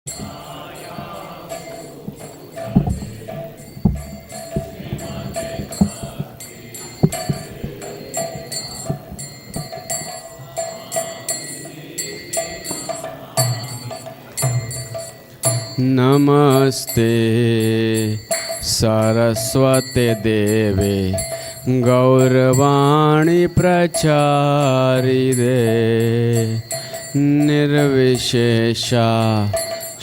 नमस्ते सरस्वते देवे गौरवाणी प्रचारिदे निर्विशेषा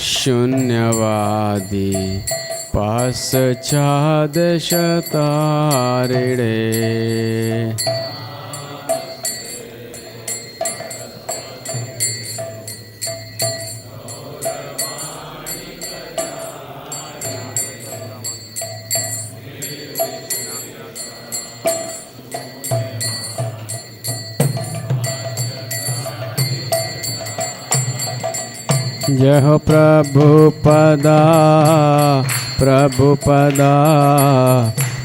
शून्यवादी पाश्चादशतारिणे। जय हो प्रभुपदा प्रभुपदा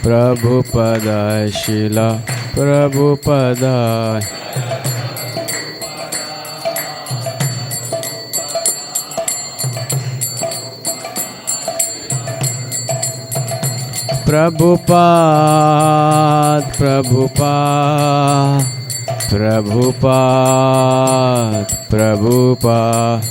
प्रभुपदा श्रीला प्रभुपदा। प्रभुपाद प्रभुपाद प्रभुपाद प्रभुपाद।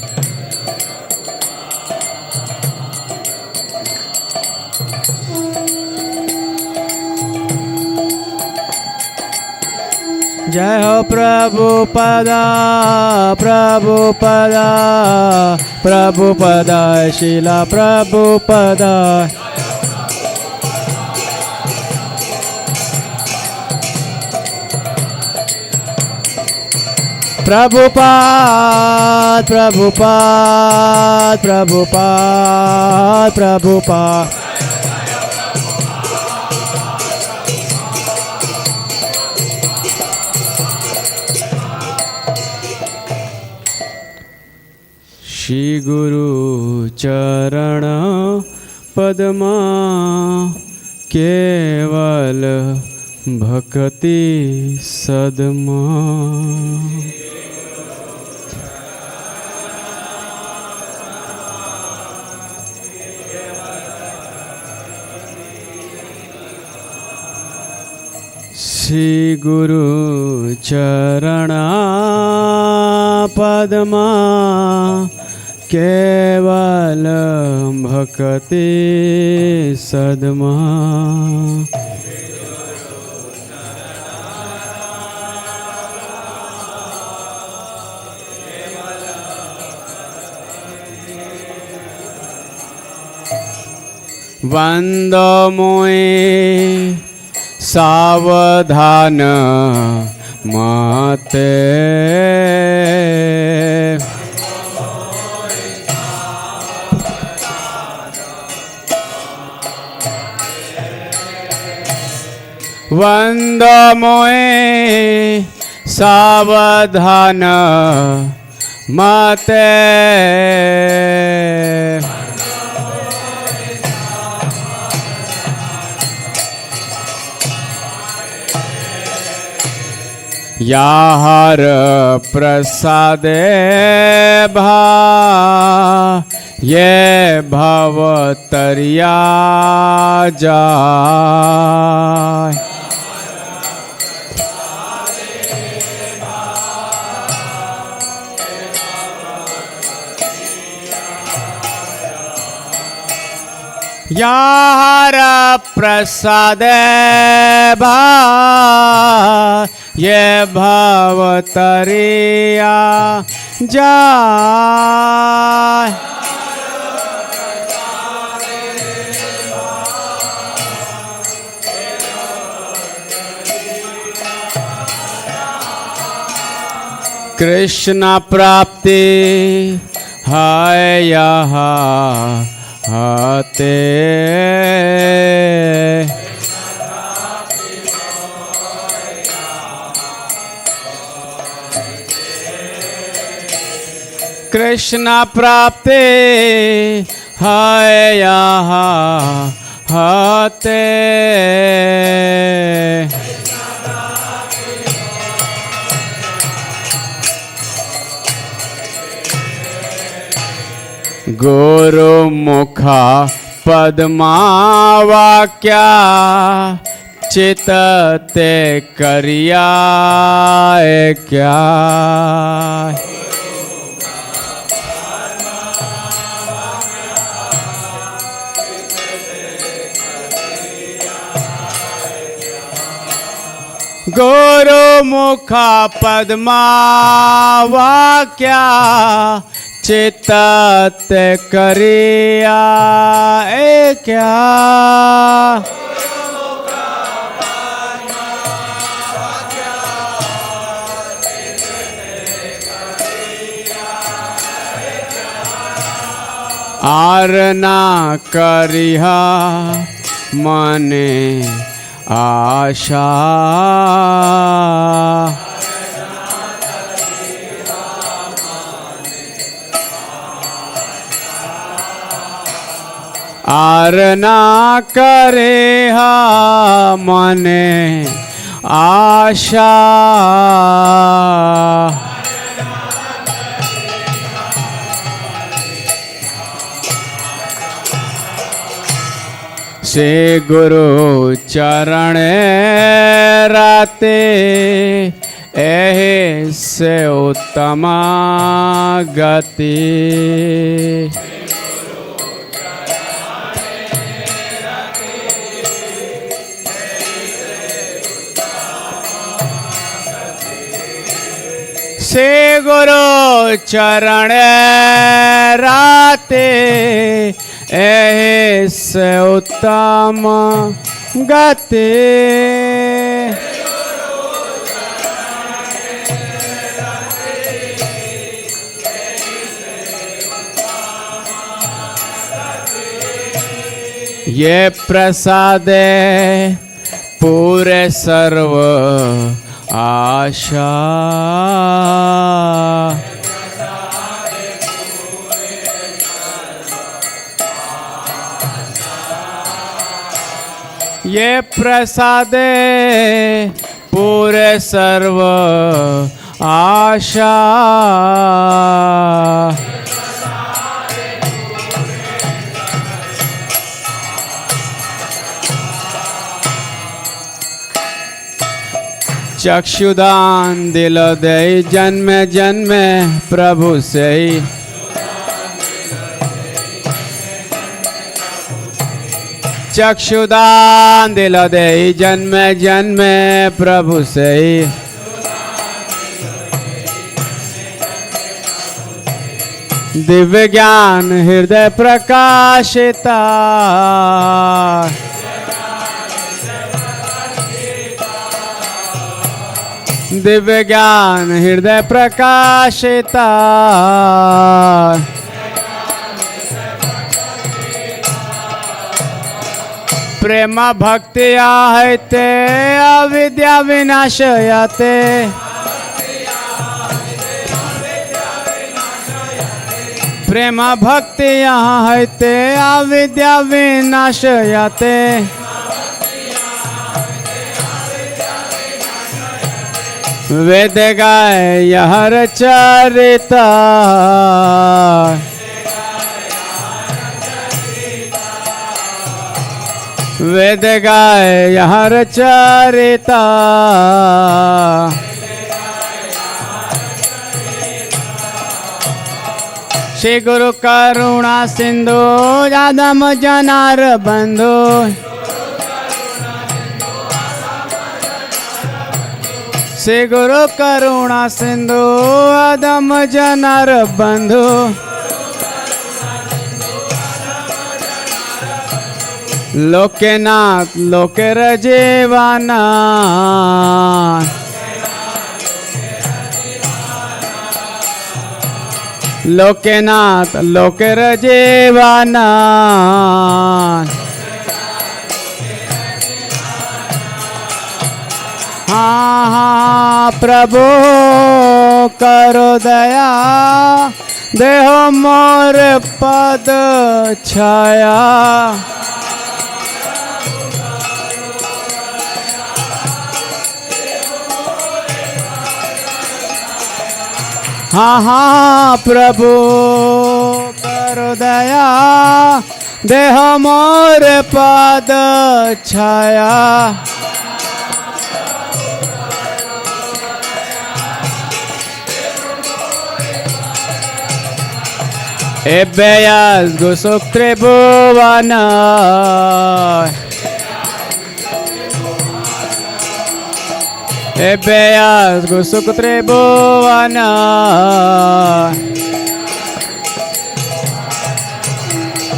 जय हो प्रभुपदा प्रभुपदा प्रभुपदा श्रीला प्रभुपदा। प्रभुपाद प्रभुपाद प्रभुपाद प्रभुपाद। श्री गुरु चरण पद्मा केवल भक्ति सदमा। श्री गुरु चरण पद्मा केवल भक्ति सदमा। वंदो मोए सावधान माते। वंदो मोए सावधान माते। याहर प्रसादे भा ये भवतरिया जाय। याहर प्रसादे भा ये भवतरिया जाय। कृष्ण प्राप्ति है यहाँ हाते। कृष्ण प्राप्ति है यहाँ हाते। गुरुमुखा पद्मावाक्या चित ते करिया क्या। गुरुमुखा पद्मावाक्या चित ते करिया क्या। आर ना करिहा मने आशा। आर ना करे हा मने आशा। से गुरु चरण राते एहे से उत्तम गति। से गुरु चरण राते ऐसे उत्तम गति। ये प्रसादे पूरे सर्व आशा। ये प्रसादे पूरे सर्व आशा। चक्षुदान दिल दे जन्म जन्म प्रभु से ही। चक्षुदान दिल दे जन्म जन्म प्रभु से ही। दिव्य ज्ञान हृदय प्रकाशिता। दिव्य ज्ञान हृदय प्रकाशिता। प्रेम भक्ति आहते अविद्या विनाशयते। प्रेम भक्ति आहते अविद्या विनाशयते। वेद गाय हर चरिता। वेद गाय हर चरिता। श्री गुरु करुणा सिंधु आदम जनार बंधु। श्री गुरु करुणा सिंधु आदम जनार बंधु। लोकेनाथ लोकेर जीवाना। लोकेनाथ लोकेर जीवाना। हाँ हाँ प्रभु करो दया देहो मोर पद छाया। हाँ हाँ प्रभु करो दया देह मोर पाद छाया एबेयस गुसुक त्रिभुवन एबेयस गुसुक त्रिभुवन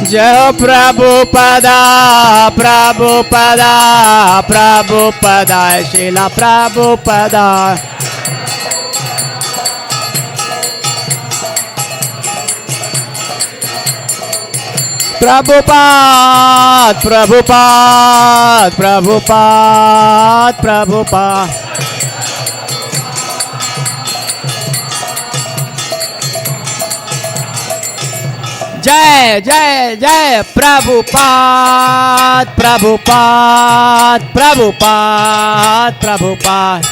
जय हो प्रभुपदा प्रभुपदा प्रभुपदा श्रीला प्रभुपदा प्रभुपाद प्रभुपाद प्रभुपाद प्रभुपाद जय जय जय प्रभुपाद प्रभुपाद प्रभुपाद प्रभुपाद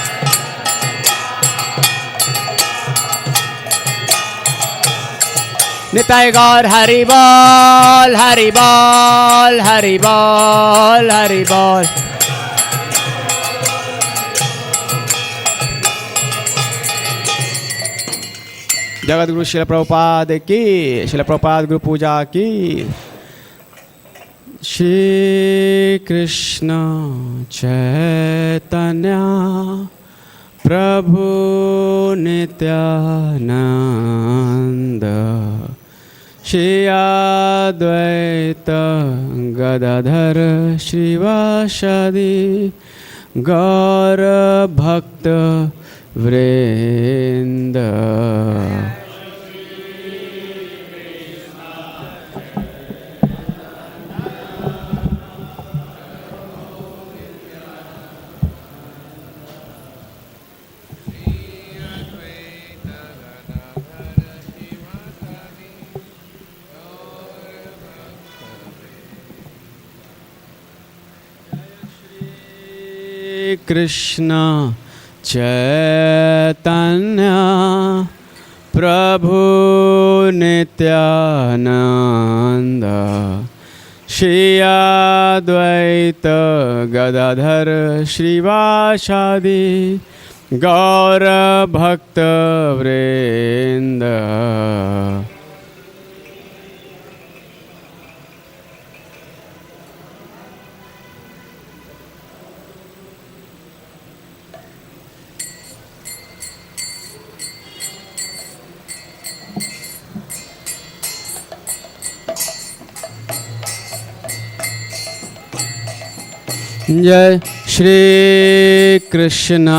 निताय गौर हरि बोल हरि बोल हरि बोल हरि बोल जगत गुरु श्रील प्रभुपाद की श्रील प्रभुपाद गुरु पूजा की श्री कृष्ण चैतन्य प्रभु नित्यानंद श्री अद्वैत गदाधर श्रीवासादि गौर भक्त वृंद कृष्ण चैतन्य प्रभु नित्यानंद श्री अद्वैत गदाधर श्रीवासादि गौर भक्त वृंद जय श्री कृष्ण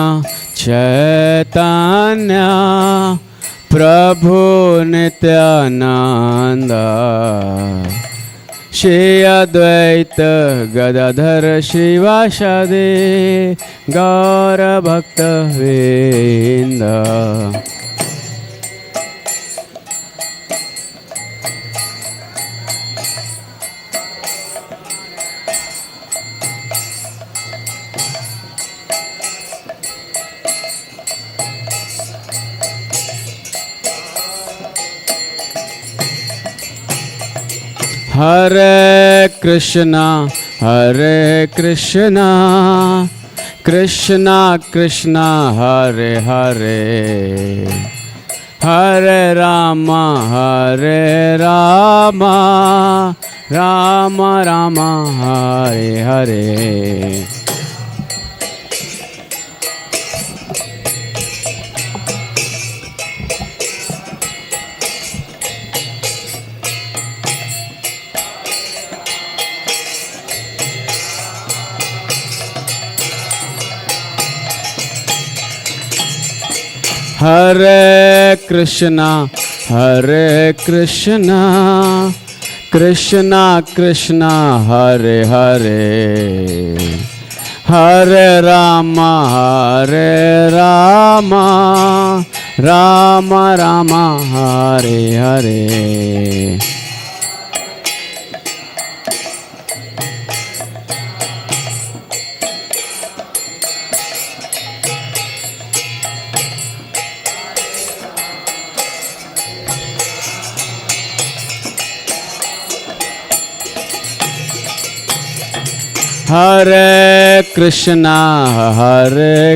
चैतन्य प्रभु नित्यानंद श्री अद्वैत गदाधर श्रीवासादि गौर भक्त वृंद हरे Krishna Krishna Krishna Hare Hare Hare Ram Ram Ram Hare Hare Hare Krishna Krishna Krishna Hare Hare Hare Ram Ram Ram Hare Hare Hare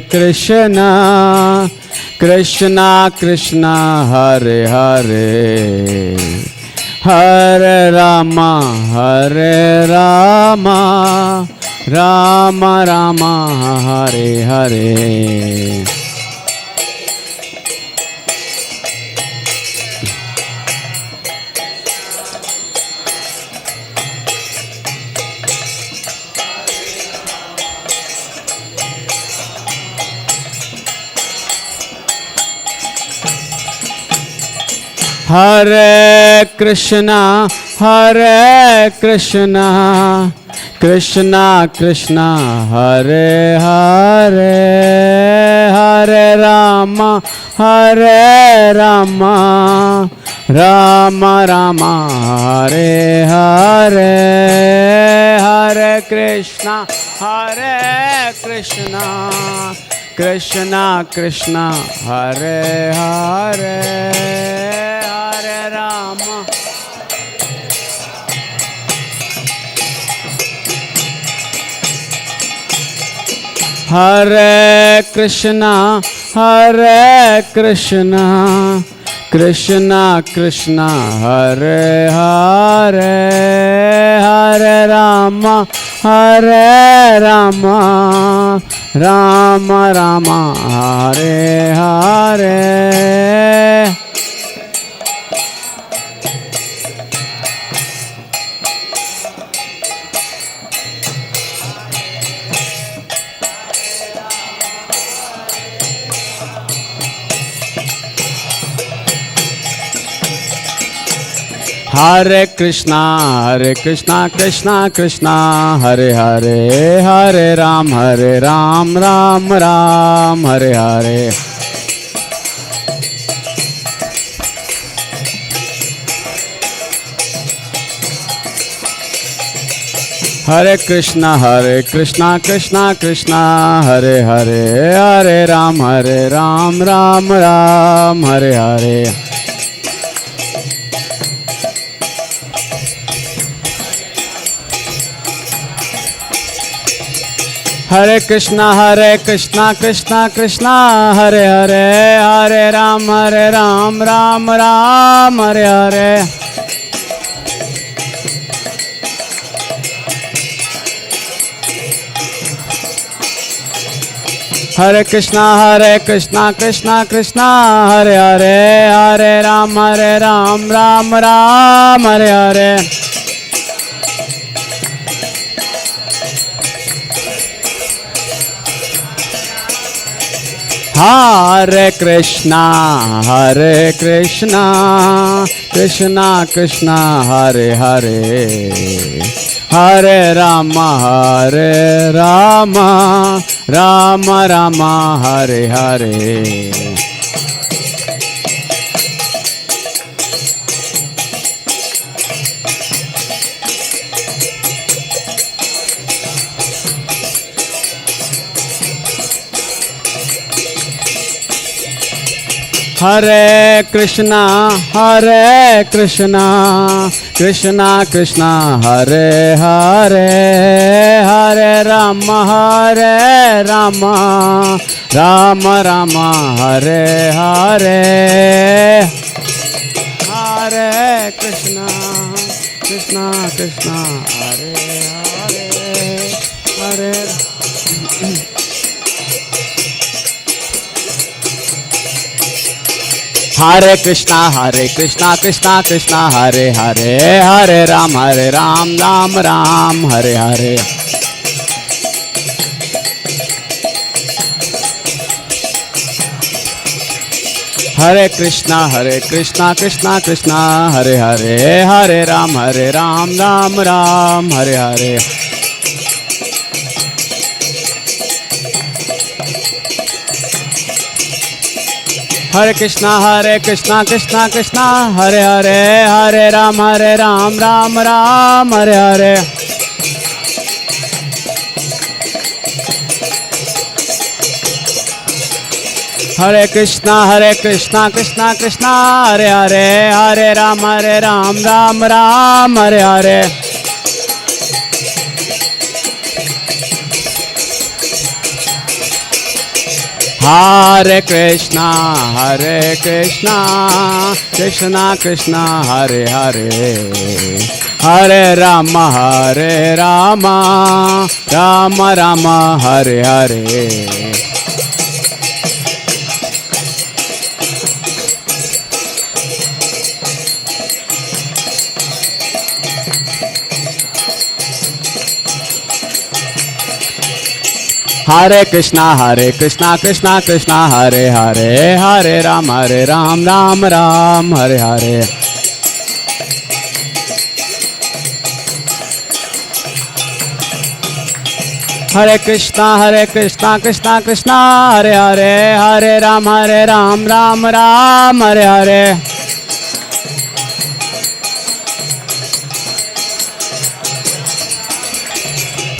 Krishna, Krishna Krishna, Hare Hare, Hare Rama, Rama Rama, Hare Hare. Hare Krishna, Krishna Krishna, Hare Hare, Hare Rama, Rama Rama, Hare Hare, Hare Krishna, Krishna Krishna, Hare Hare, Hare Rama. Hare Krishna, Krishna Krishna, Hare Hare, Hare Rama, Rama Rama, Hare Hare. Hare Krishna, Krishna Krishna, Hare Hare, Hare Ram, Ram Ram, Hare Hare. Hare Krishna, Krishna Krishna, Hare Hare, Hare Ram, Ram Ram, Hare Hare. Hare Krishna, Krishna, Hare Hare, Hare Ram, Ram Ram, Hare Hare. Hare Krishna, Krishna, Hare Hare, Hare Ram, Ram Hare Hare. Hare Krishna, Krishna Krishna, Hare Hare, Hare Rama, Rama Rama, Hare Hare. Hare Krishna, Krishna Krishna, Hare Hare, Hare Rama, Rama Rama, Hare Hare. Hare Krishna, Krishna Hare Hare, Hare Hare Krishna, Krishna Hare Hare, Hare Ram, Ram Hare Hare. Hare Krishna, Krishna Hare Hare, Hare Ram, Ram Hare Hare. Hare Krishna, Hare Hare, Hare Ram, Ram Hare Hare. Hare Krishna, Hare Hare, Hare Ram, Ram Hare Hare. Hare Krishna, Krishna Krishna, Hare Hare, Hare Rama, Rama Rama, Hare Hare. Hare Krishna, Krishna Krishna, Hare Hare, Hare Ram, Ram Ram, Hare Hare. Hare Krishna, Krishna Krishna, Hare Hare, Hare Ram, Ram Ram, Hare Hare.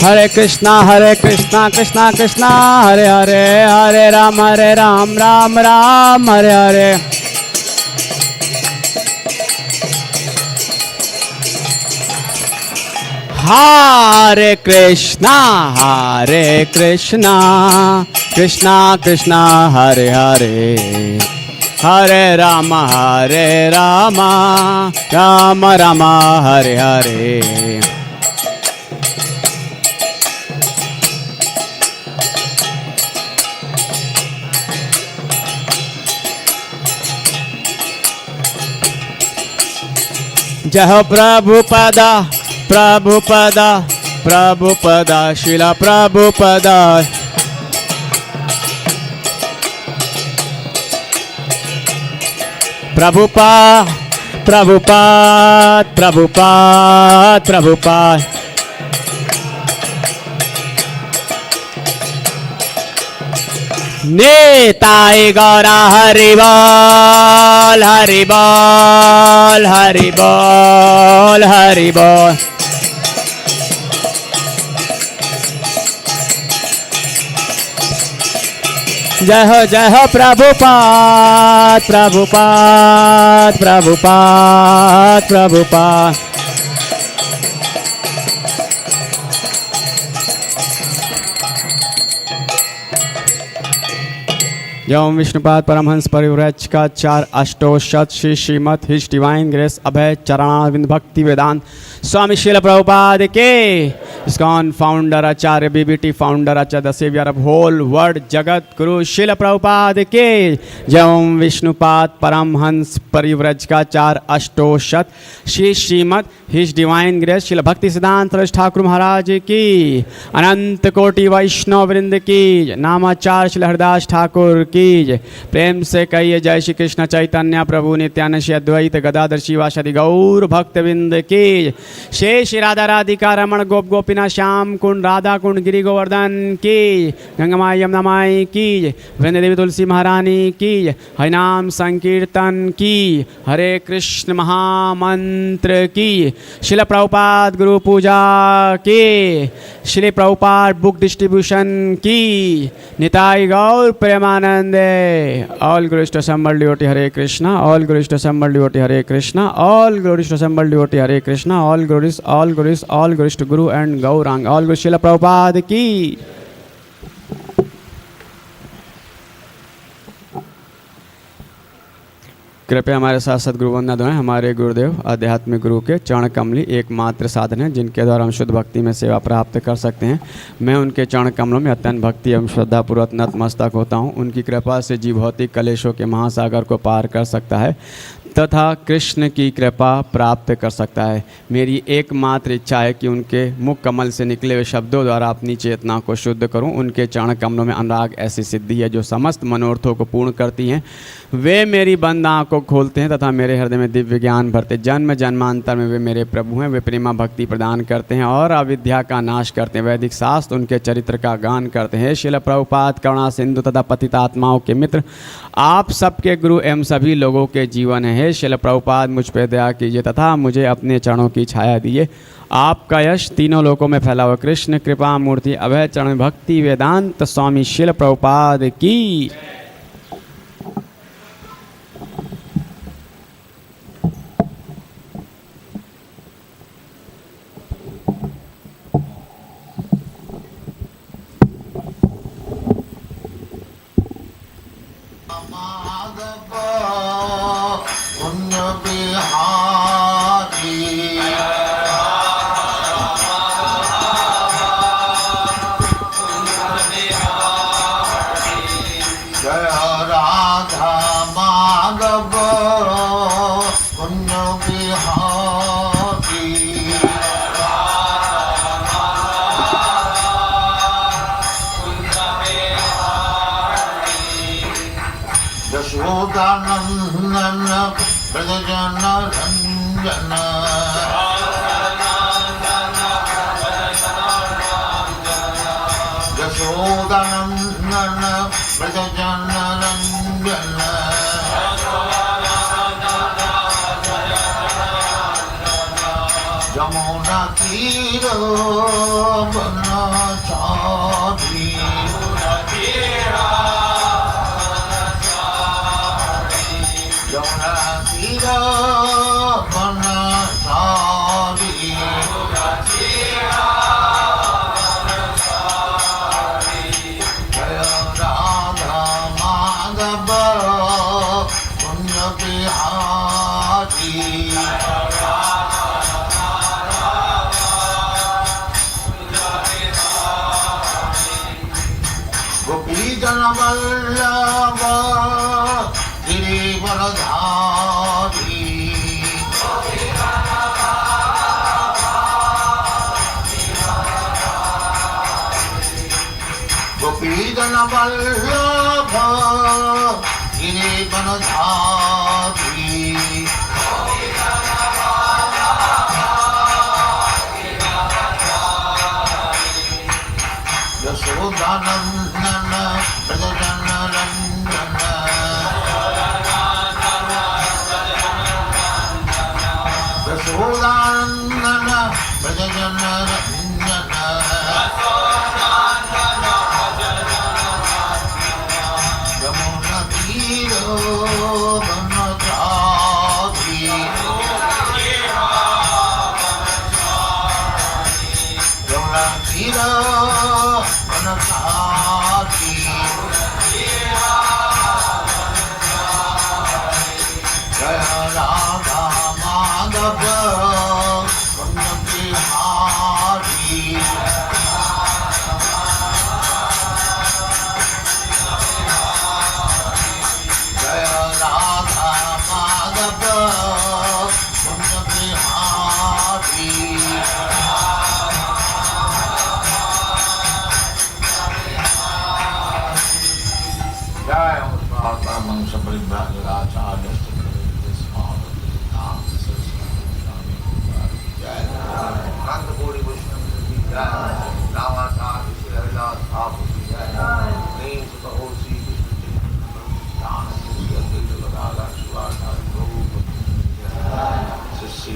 Hare Krishna, Krishna Krishna, Hare Hare, Hare Ram, Ram Ram, Hare Hare. Hare Krishna, Krishna Krishna, Hare Hare, Hare Rama, Rama Rama, Hare Hare. जय हो प्रभुपदा, प्रभुपदा, प्रभुपदा, श्रीला प्रभुपदा. प्रभुपाद, प्रभुपाद, प्रभुपाद, प्रभुपाद. नेताय गौरा हरि बोल, हरि बोल, हरि बोल, हरि बोल. जय हो प्रभुपाद, प्रभुपाद, प्रभुपाद, प्रभुपाद. एवं विष्णुपाद परमहंस परिव्रज का 4 अष्टोशत Shri Srimad his divine grace Abhay Charanaravinda Bhaktivedanta Swami Srila Prabhupada के. ISKCON founder acharya BBT founder acharya the saviour of whole world Jagat Guru Srila Prabhupada के. एवं विष्णुपाद परमहंस परिव्रज का 4 अष्टोशत Shri Srimad his divine grace Srila Bhaktisiddhanta Thakur महाराज की. अनंत कोटि वैष्णव वृंद की. नामाचार्य श्री हरिदास ठाकुर की. प्रेम से कहिए जय श्री कृष्ण चैतन्य प्रभु नित्यानंद श्री अद्वैत गदाधर शिवासादि गौर भक्तविंद की. शेष राधा राधिका रमण गोप गोपीनाथ श्याम कुंड राधा कुंड गिरि गोवर्धन की. गंगा माई यमुना माई की. वृंद देवी तुलसी महारानी की. हरिनाम संकीर्तन की. हरे कृष्ण महामंत्र की. श्रील प्रभुपाद गुरु पूजा की. श्री प्रभुपाद बुक डिस्ट्रीब्यूशन की. निताई गौर Premanand. All glories to assembled devotee Hare Krishna. All glories to assembled devotee Hare Krishna. All glories to assembled devotee Hare Krishna. All glories, all glories, all glories to Guru and Gaurang. All glories Srila Prabhupada की. कृपया हमारे साथ सदगुरु वंदना दें. हमारे गुरुदेव आध्यात्मिक गुरु के चरण कमली एकमात्र साधन है जिनके द्वारा हम शुद्ध भक्ति में सेवा प्राप्त कर सकते हैं. मैं उनके चरण कमलों में अत्यंत भक्ति एवं श्रद्धापूर्वक नतमस्तक होता हूँ. उनकी कृपा से जीव भौतिक कलेशों के महासागर को पार कर सकता है तथा कृष्ण की कृपा प्राप्त कर सकता है. मेरी एकमात्र इच्छा है कि उनके मुख कमल से निकले हुए शब्दों द्वारा अपनी चेतना को शुद्ध करूं. उनके चरण कमलों में अनुराग ऐसी सिद्धि है जो समस्त मनोरथों को पूर्ण करती हैं. वे मेरी बंद आँखों को खोलते हैं तथा मेरे हृदय में दिव्य ज्ञान भरते. जन्म जन्मांतर में वे मेरे प्रभु हैं. वे प्रेमा भक्ति प्रदान करते हैं और अविद्या का नाश करते हैं. वैदिक शास्त्र उनके चरित्र का गान करते हैं. श्रील प्रभुपाद करुणा सिंधु तथा पतितात्माओं के मित्र आप सबके गुरु एवं सभी लोगों के जीवन है. श्रील प्रभुपाद मुझ पर दया कीजिए तथा मुझे अपने चरणों की छाया दिए. आपका यश तीनों लोकों में फैला हुआ. कृष्ण कृपा मूर्ति अभय चरण भक्ति वेदांत स्वामी श्रील प्रभुपाद की.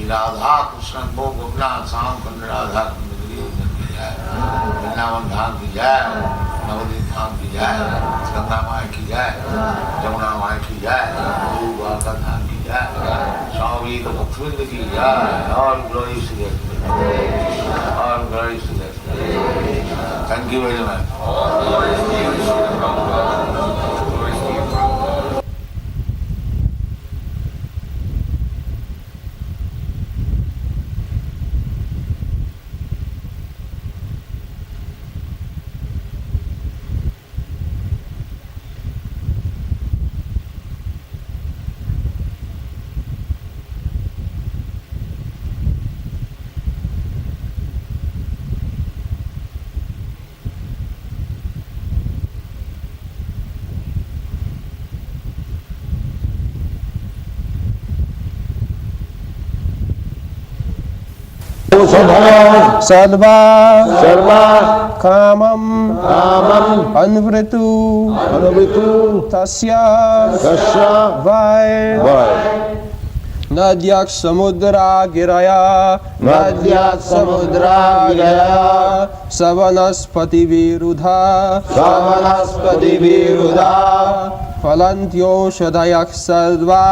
राधा कृष्ण को गोपनाथ श्याम कुंड राधा कुंड वृंदावन धाम की जय, नवदीप धाम की जय, गंगा माई की जय, जमुना माई की जय, गुरु द्वारका धाम की जय, स्वामी तो भक्तविंद की जय। All glory to all glory to thank you very much. सद्वा सर्वा कामं अन्वृतु तस्य वै नद्याः समुद्रागिरया सवनस्पतिविरुधा फलन्त्योषधयः सर्वा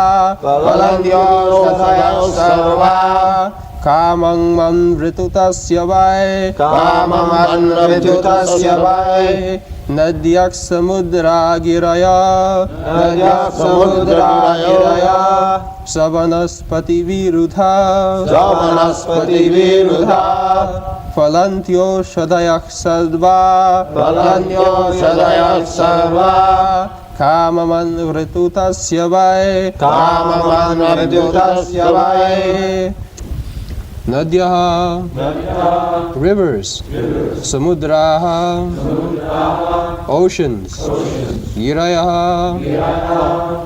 कामं अन्वृतु तस्य वै नद्यः समुद्रागिरया सवनस्पतिविरुधा फलन्त्योषधयः सर्वा काममन्वृतु तस्य वै Nadyaha, rivers, Samudraha, oceans, Girayaha,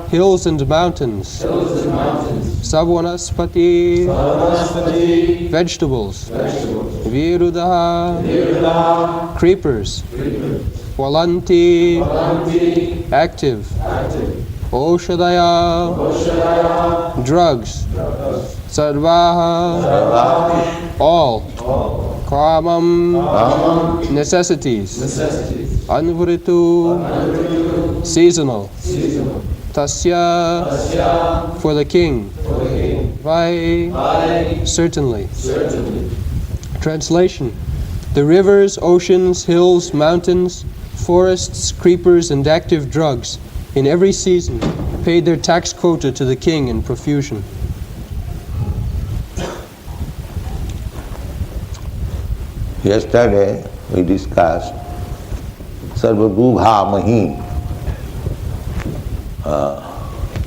hills and mountains, Savanaspati, vegetables, Virudaha, creepers, Valanti, active, Oshadaya, drugs, Sarvaha, all, Kamam, necessities, Anvritu, seasonal, Tasya, for the king, Vai, certainly. Translation: the rivers, oceans, hills, mountains, forests, creepers, and active drugs in every season paid their tax quota to the king in profusion. Yesterday we discussed Sarvadugha Mahi.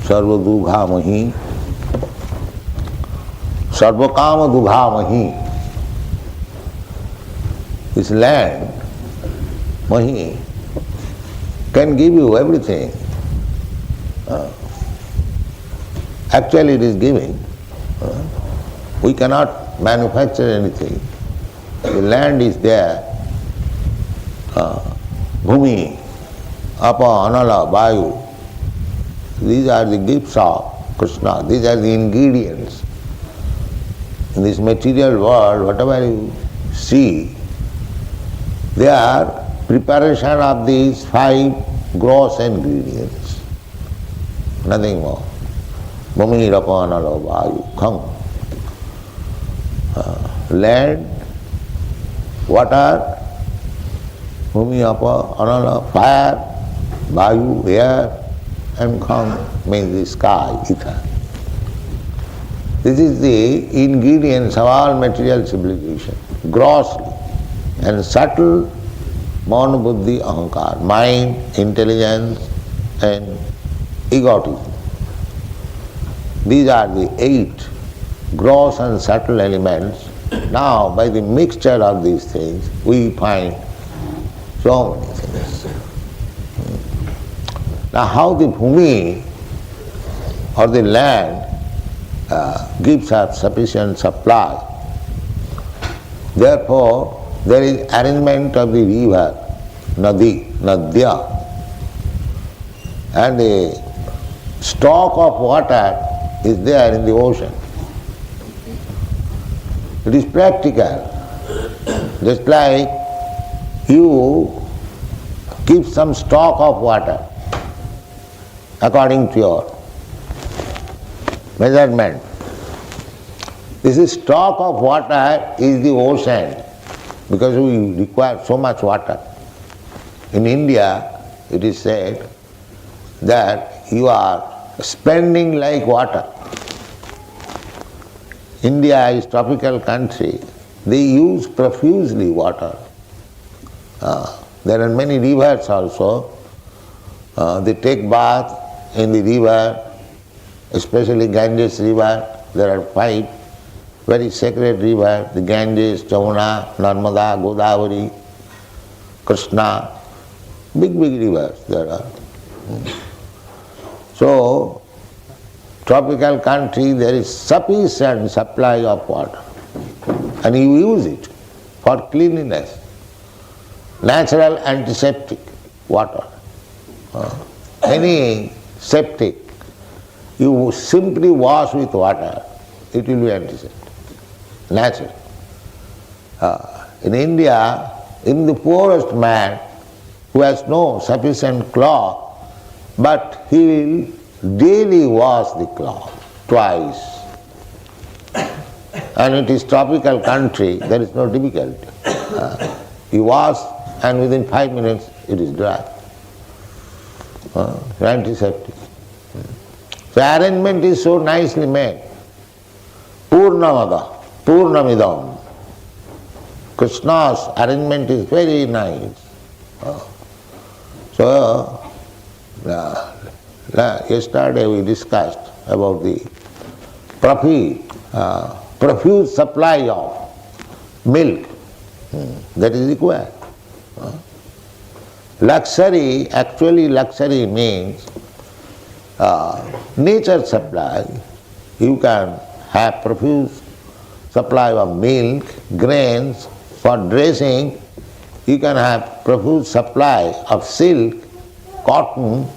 Sarvadugha Mahi. Sarvakama Dugha Mahi. This land, Mahi, can give you everything. Actually it is giving. We cannot manufacture anything. The land is there. Bhumi, Apa, Anala, Vayu. These are the gifts of Krishna. These are the ingredients. In this material world, whatever you see, they are preparation of these 5 gross ingredients. Nothing more. Bhumi, Apa, Anala, Vayu. Come. Land, water, Bhumi, Apa, Anala, fire, Vayu, air, and Kham means the sky, ether. This is the ingredients of all material civilization, grossly and subtle Mano Buddhi Ahankar, mind, intelligence, and egotism. These are the 8 gross and subtle elements. Now, by the mixture of these things, we find so many things. Now, how the bhumi or the land gives us sufficient supply. Therefore, there is arrangement of the river, nadi, nadya, and the stock of water is there in the ocean. It is practical. Just like you keep some stock of water according to your measurement. This is stock of water is the ocean because we require so much water. In India, it is said that you are spending like water. India is tropical country. They use profusely water. There are many rivers also. They take bath in the river, especially Ganges river. There are 5 very sacred rivers, the Ganges, Jamuna, Narmada, Godavari, Krishna. Big rivers there are. So, tropical country, there is sufficient supply of water. And you use it for cleanliness. Natural antiseptic water. Any septic, you simply wash with water, it will be antiseptic. Natural. In India, in the poorest man who has no sufficient cloth, but he will daily wash the cloth twice. And it is tropical country, there is no difficulty. You wash and within 5 minutes it is dry. Antiseptic. So arrangement is so nicely made. Purnamada, Purnamidam. Krishna's arrangement is very nice. So, yesterday we discussed about the profuse supply of milk. That is required. Luxury, actually luxury means nature supply. You can have profuse supply of milk, grains, for dressing. You can have profuse supply of silk, cotton,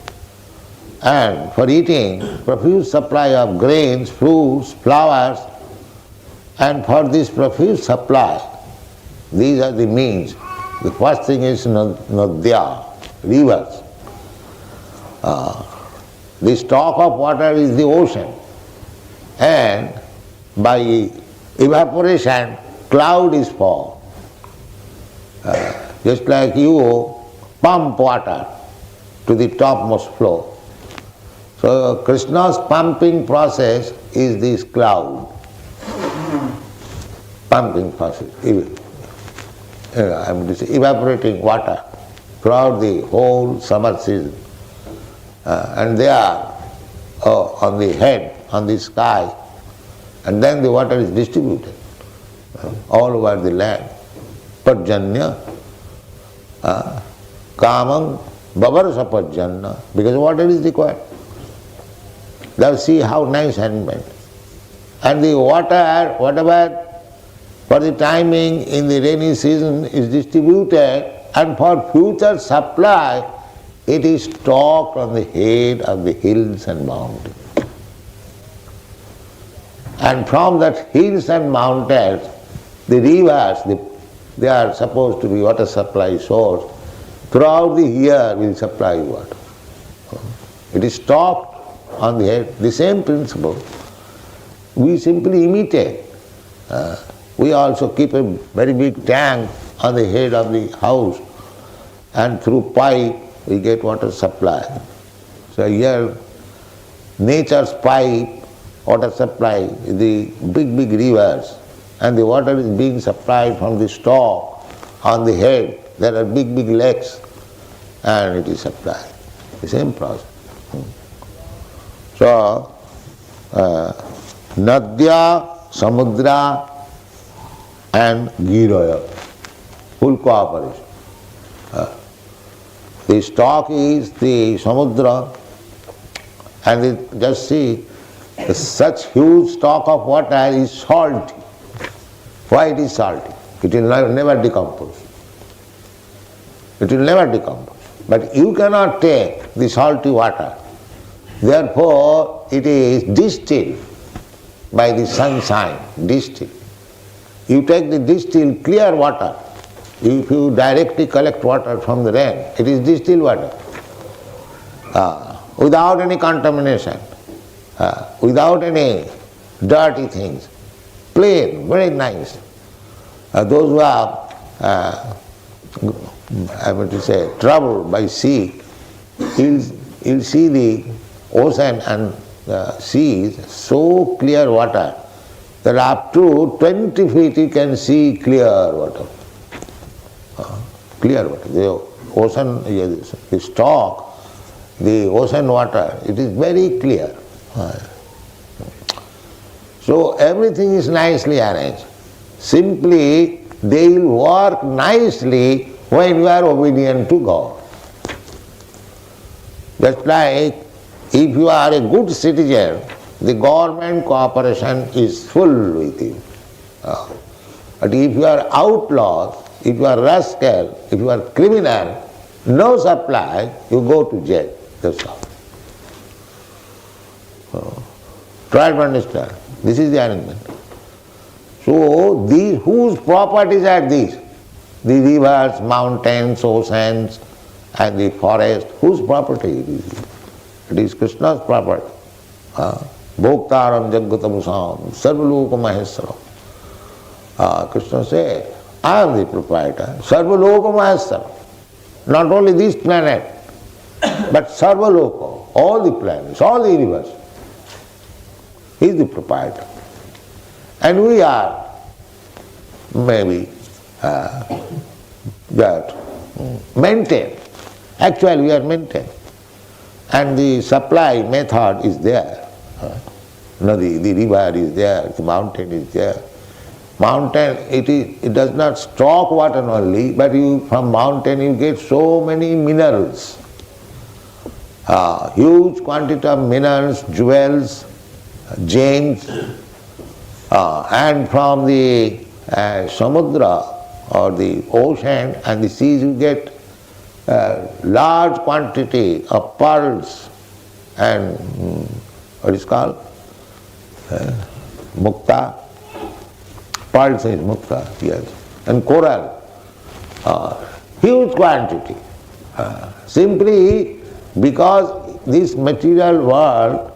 and for eating, profuse supply of grains, fruits, flowers. And for this profuse supply, these are the means. The first thing is nadya, rivers. The stock of water is the ocean, and by evaporation, cloud is formed. Just like you pump water to the topmost floor. So Krishna's pumping process is this cloud. Pumping process. Evaporating water throughout the whole summer season. And they are on the head, on the sky, and then the water is distributed all over the land. Pajanya, kamam, bavarsa pajanya, because water is required. Now see how nice animal. And the water, whatever for the timing in the rainy season is distributed, and for future supply it is stocked on the head of the hills and mountains. And from that hills and mountains, the rivers, they are supposed to be water supply source. Throughout the year will supply water. It is stocked on the head. The same principle. We simply imitate. We also keep a very big tank on the head of the house, and through pipe we get water supply. So here nature's pipe water supply, the big rivers, and the water is being supplied from the stalk on the head. There are big lakes, and it is supplied. The same process. So, Nadya, Samudra, and Giraya, full cooperation. The stock is the Samudra, and just see, such huge stock of water is salty. Why it is salty? It will never decompose. It will never decompose. But you cannot take the salty water. Therefore, it is distilled by the sunshine, distilled. You take the distilled clear water. If you directly collect water from the rain, it is distilled water. Without any contamination, without any dirty things. Plain, very nice. Those who are, I want to say, troubled by sea, you'll see the ocean and seas so clear water that up to 20 feet you can see clear water. Clear water. The ocean, the stock, the ocean water, it is very clear. So everything is nicely arranged. Simply they will work nicely when you are obedient to God. Just like if you are a good citizen, the government cooperation is full with you. But if you are outlaws, if you are rascal, if you are criminal, no supply, you go to jail. That's all. Try to understand. This is the arrangement. So these whose properties are these? The rivers, mountains, oceans, and the forest. Whose property it is? It is Krishna's property. Bhoktaram Jagatamusam Sarvaloka Maheswaram. Krishna said, I am the proprietor. Sarvaloka Maheswaram. Not only this planet, but Sarvaloka, all the planets, all the universe. He is the proprietor. And we are maybe that maintained. Actually we are maintained. And the supply method is there. Nadi, the river is there, the mountain is there. Mountain, it does not stock water only, but from mountain you get so many minerals. Huge quantity of minerals, jewels, gems, and from the samudra or the ocean and the seas you get large quantity of pearls and what is called mukta. Pearls is mukta, yes, and coral, huge quantity. Simply because this material world,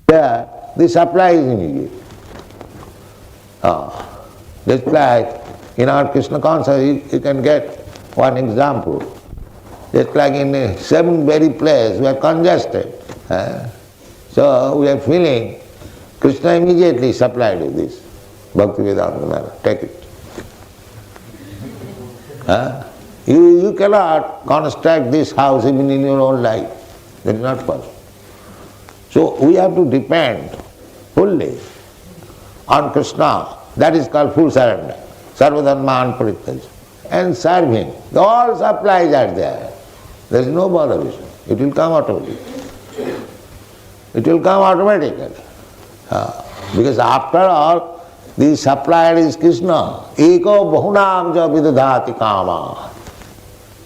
there the supply is immediate. Just like in our Krishna consciousness, you can get one example. Just like in a seven-berry place, we are congested. So we are feeling, Krishna immediately supplied you this. Bhaktivedanta, take it. You cannot construct this house even in your own life. That is not possible. So we have to depend fully on Krishna. That is called full surrender. Sarvadharman parityaja. And serve Him. All supplies are there. There is no botheration. It will come automatically. It will come automatically. Because after all, the supplier is Krishna. Eko bahunam ja vidadhati kama.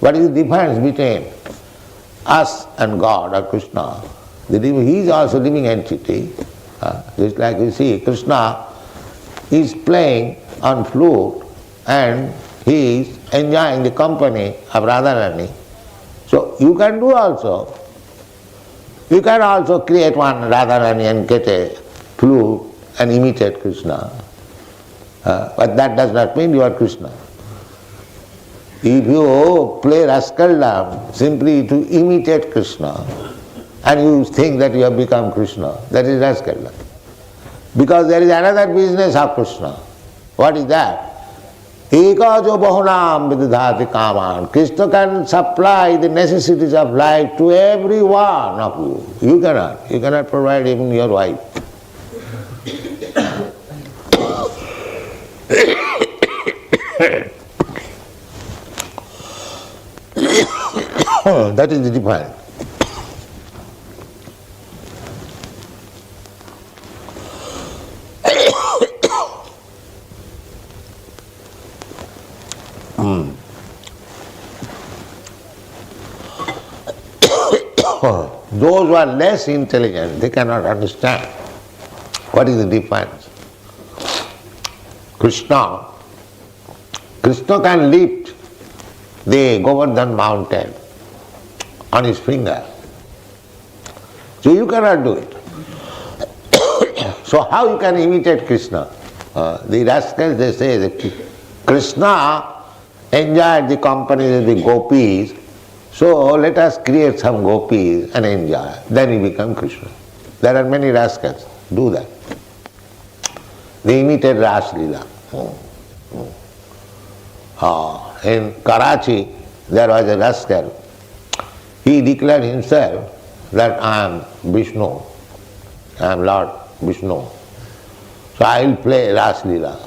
What is the difference between us and God or Krishna? He is also living entity. Just like you see, Krishna is playing on flute and he is enjoying the company of Radharani. So you can do also. You can also create one Radharani and get a flute and imitate Krishna. But that does not mean you are Krishna. If you play rascaldom simply to imitate Krishna and you think that you have become Krishna, that is rascaldom. Because there is another business of Krishna. What is that? Eka jo bahunam vidadhati kaman. Krishna can supply the necessities of life to every one of you. You cannot. You cannot provide even your wife. That is the difference. Those who are less intelligent, they cannot understand what is the difference. Krishna can lift the Govardhan mountain on his finger. So you cannot do it. So how you can imitate Krishna? The rascals, they say that Krishna enjoyed the company of the gopis, so let us create some gopis and enjoy. Then we become Krishna. There are many rascals do that. They imitate Ras Leela. In Karachi, there was a rascal. He declared himself that I am Vishnu, I am Lord Vishnu. So I will play Ras Leela.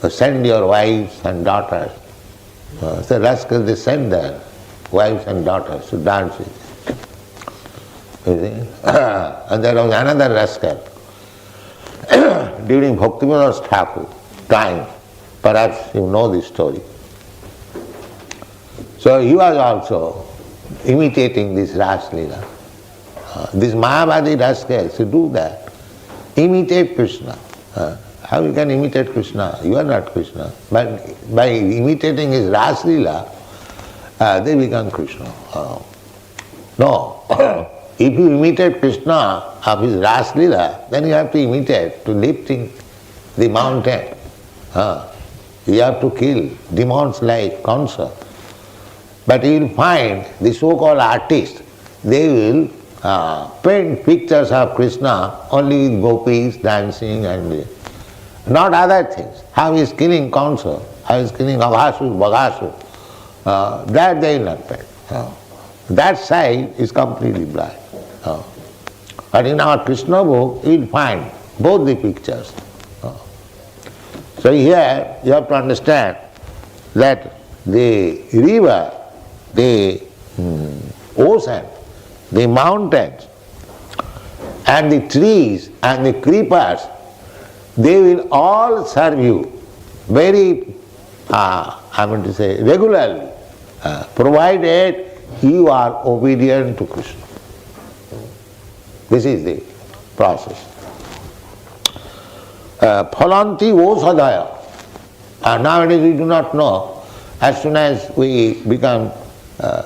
So send your wives and daughters. So rascals, they send their wives and daughters to dance with him. And there was another rascal. During Bhaktivedanta Thakur time, perhaps you know this story. So he was also imitating this Ras Leela. These Mayavadi rascals who do that, imitate Krishna. How you can imitate Krishna? You are not Krishna. But by imitating his Ras Leela, they become Krishna. No. If you imitate Krishna of his Ras Leela, then you have to imitate to lifting the mountain. You have to kill demons like Kansa. But you will find the so-called artists, they will paint pictures of Krishna only with gopis dancing and not other things. How he is killing Kansa, how he is killing Abhasur, Bhagasur, that they will not paint. That side is completely blind. But in our Krishna book, you'll find both the pictures. So here you have to understand that the river, the ocean, the mountains, and the trees and the creepers, they will all serve you very, regularly, provided you are obedient to Krishna. This is the process. Phalanti osadaya. Nowadays we do not know. As soon as we become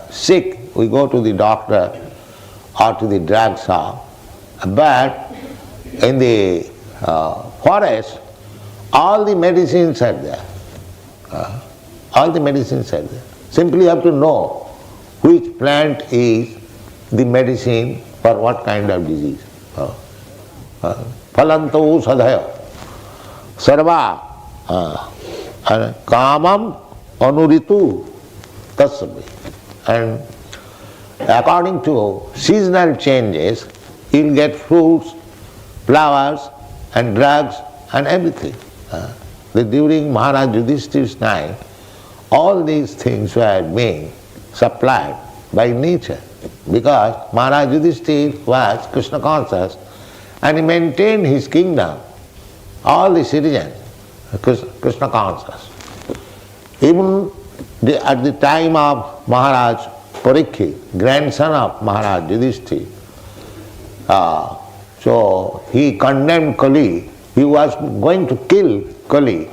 sick, we go to the doctor or to the drug shop. But in the forest, all the medicines are there. All the medicines are there. Simply you have to know which plant is the medicine for what kind of disease. Phalanto sadhaya. Sarva kamam anuritu tassabi. And according to seasonal changes, you'll get fruits, flowers, and drugs, and everything. During Maharaj Yudhishthir's time, all these things were being supplied by nature, because Maharaj Yudhishthir was Krishna conscious and he maintained his kingdom, all the citizens Krishna conscious. Even at the time of Maharaj Parikshit, grandson of Maharaj Yudhishthir, so he condemned Kali. He was going to kill Kali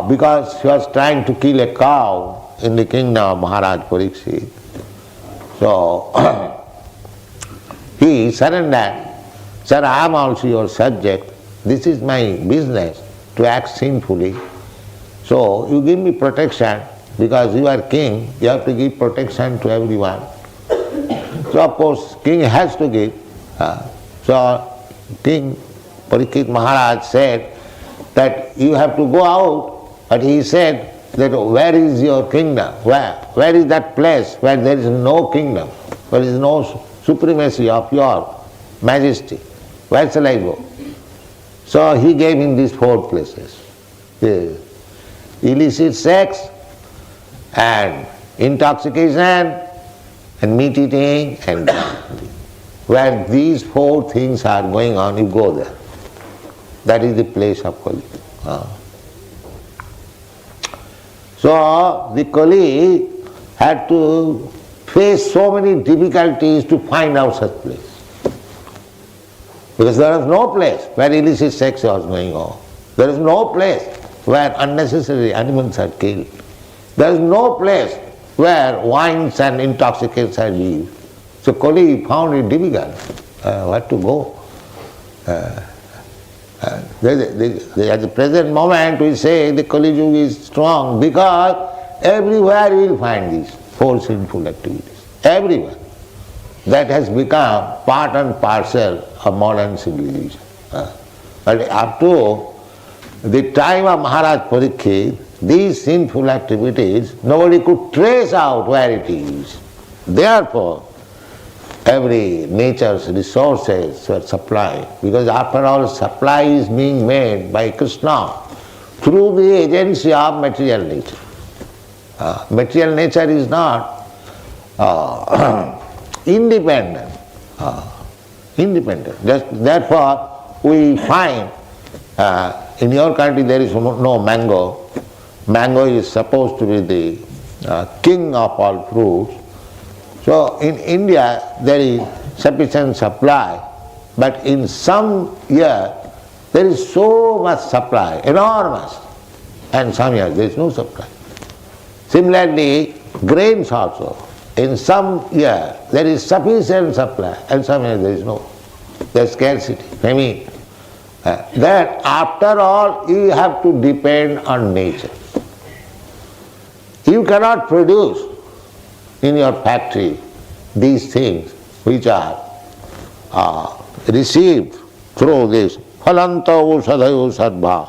because he was trying to kill a cow in the kingdom of Maharaj Parikshit. So he surrendered. Sir, I am also your subject. This is my business to act sinfully. So you give me protection, because you are king, you have to give protection to everyone. So of course king has to give. So King Parikshit Maharaj said that you have to go out, but he said that where is your kingdom? Where is that place where there is no kingdom, where is no supremacy of your majesty? Where shall I go? So he gave him these 4 places. The illicit sex and intoxication and meat eating and where these 4 things are going on, you go there. That is the place of Kali. So the Kali had to face so many difficulties to find out such place. Because there was no place where illicit sex was going on. There is no place where unnecessary animals are killed. There is no place where wines and intoxicants are used. So Kali found it difficult where to go. At the present moment we say the Kali Yuga is strong because everywhere you will find these 4 sinful activities. Everywhere. That has become part and parcel of modern civilization. But up to the time of Maharaj Parikshit, these sinful activities, nobody could trace out where it is. Therefore, every nature's resources were supplied, because after all supply is being made by Krishna through the agency of material nature. Material nature is not independent. Therefore, we find in your country there is no mango. Mango is supposed to be the king of all fruits. So in India there is sufficient supply, but in some year there is so much supply, enormous, and some years there is no supply. Similarly, grains also. In some year there is sufficient supply, and some years there is no. There is scarcity, famine. Then after all you have to depend on nature. You cannot produce in your factory these things which are received through this phalanta usadayo sadbha.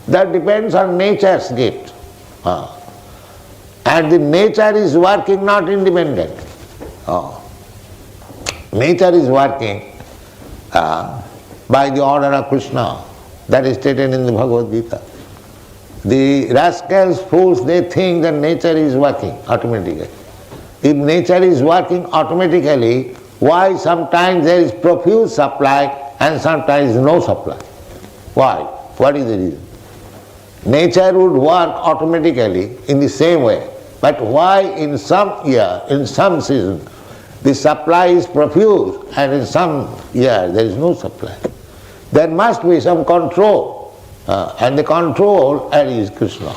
That depends on nature's gift. And the nature is working not independently. nature is working by the order of Krishna. That is stated in the Bhagavad Gita. The rascals, fools, they think that nature is working automatically. If nature is working automatically, why sometimes there is profuse supply and sometimes no supply? Why? What is the reason? Nature would work automatically in the same way, but why in some year, in some season, the supply is profuse and in some year there is no supply? There must be some control, and the control is Krishna.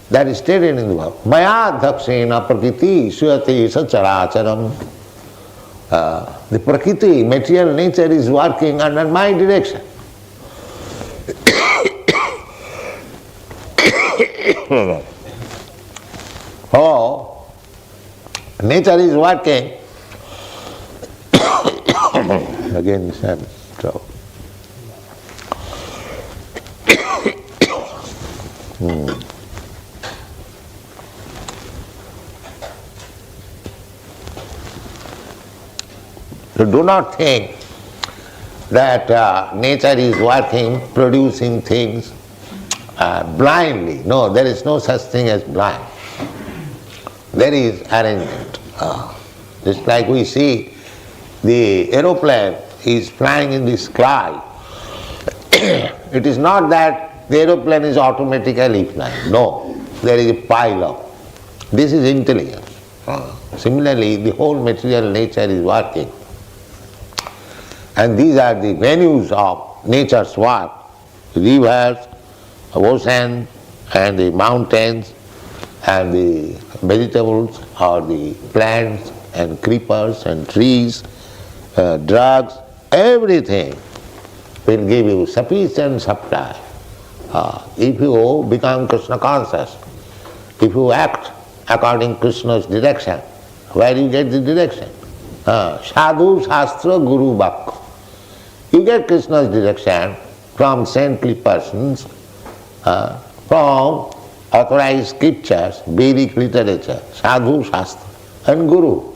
That is stated in the Bhagavad. Maya dhakshena prakriti suyate sacharacharam. The prakriti, material nature, is working under my direction. Oh, nature is working. Again, this happens. So, So do not think that nature is working, producing things blindly. No, there is no such thing as blind. There is arrangement. Just like we see the aeroplane is flying in the sky. It is not that the aeroplane is automatically flying. No, there is a pilot. This is intelligence. Similarly, the whole material nature is working. And these are the venues of nature's work: rivers, ocean, and the mountains, and the vegetables, or the plants, and creepers, and trees, drugs, everything will give you sufficient supply. If you become Krishna conscious, if you act according to Krishna's direction, where you get the direction? Sadhu, Shastra, Guru, Bhakti. You get Krishna's direction from saintly persons, from authorized scriptures, Vedic literature, Sadhu, Shastra, and Guru.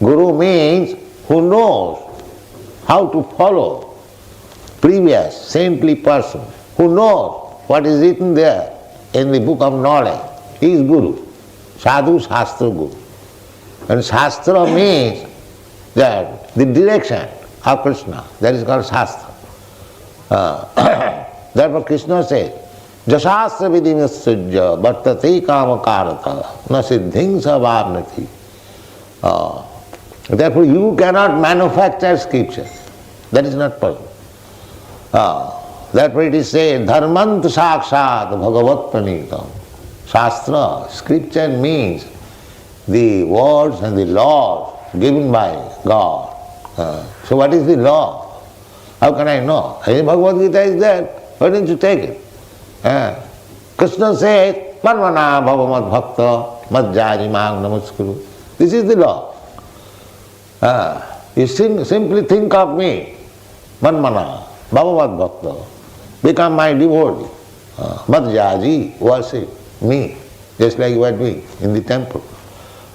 Guru means who knows how to follow previous saintly person, who knows what is written there in the book of knowledge. He is Guru. Sadhu, Shastra, Guru. And Shastra means that the direction of Krishna, that is called Shastra. Therefore Krishna says, Jasastra vidimasujya bhartate kamakarata na siddhing savabnati. Therefore you cannot manufacture scripture. That is not possible. Therefore it is said, dharmant sakshat bhagavat pranitam. Shastra, scripture means the words and the laws given by God. So what is the law? How can I know? Bhagavad Gita is there. Why don't you take it? Krishna says, Parvana bhavamad bhakta madjari mang namaskuru. This is the law. You simply think of me, Manmana bhavamad bhakta, become my devotee. Madhyaji, worship me, just like we are doing in the temple.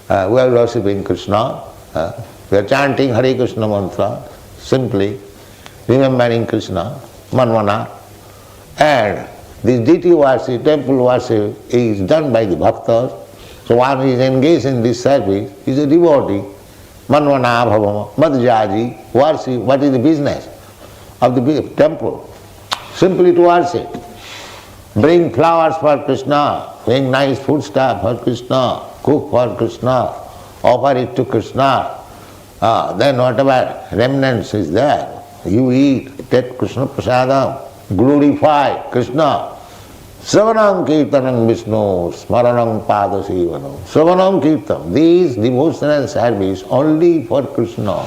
We are worshipping Krishna. We are chanting Hare Krishna mantra, simply remembering Krishna, Manvana, and this deity worship, temple worship is done by the bhaktas. So one who is engaged in this service is a devotee. Manvana bhavama, madhyaji, worship. What is the business of the temple? Simply to worship. Bring flowers for Krishna, bring nice food stuff for Krishna, cook for Krishna, offer it to Krishna. Then whatever remnants is there, you eat, take Krishna prasadam, glorify Krishna. Sravanam kirtanam Vishnu, smaranam padasivanam. Sravanam kirtan, these devotional service only for Krishna.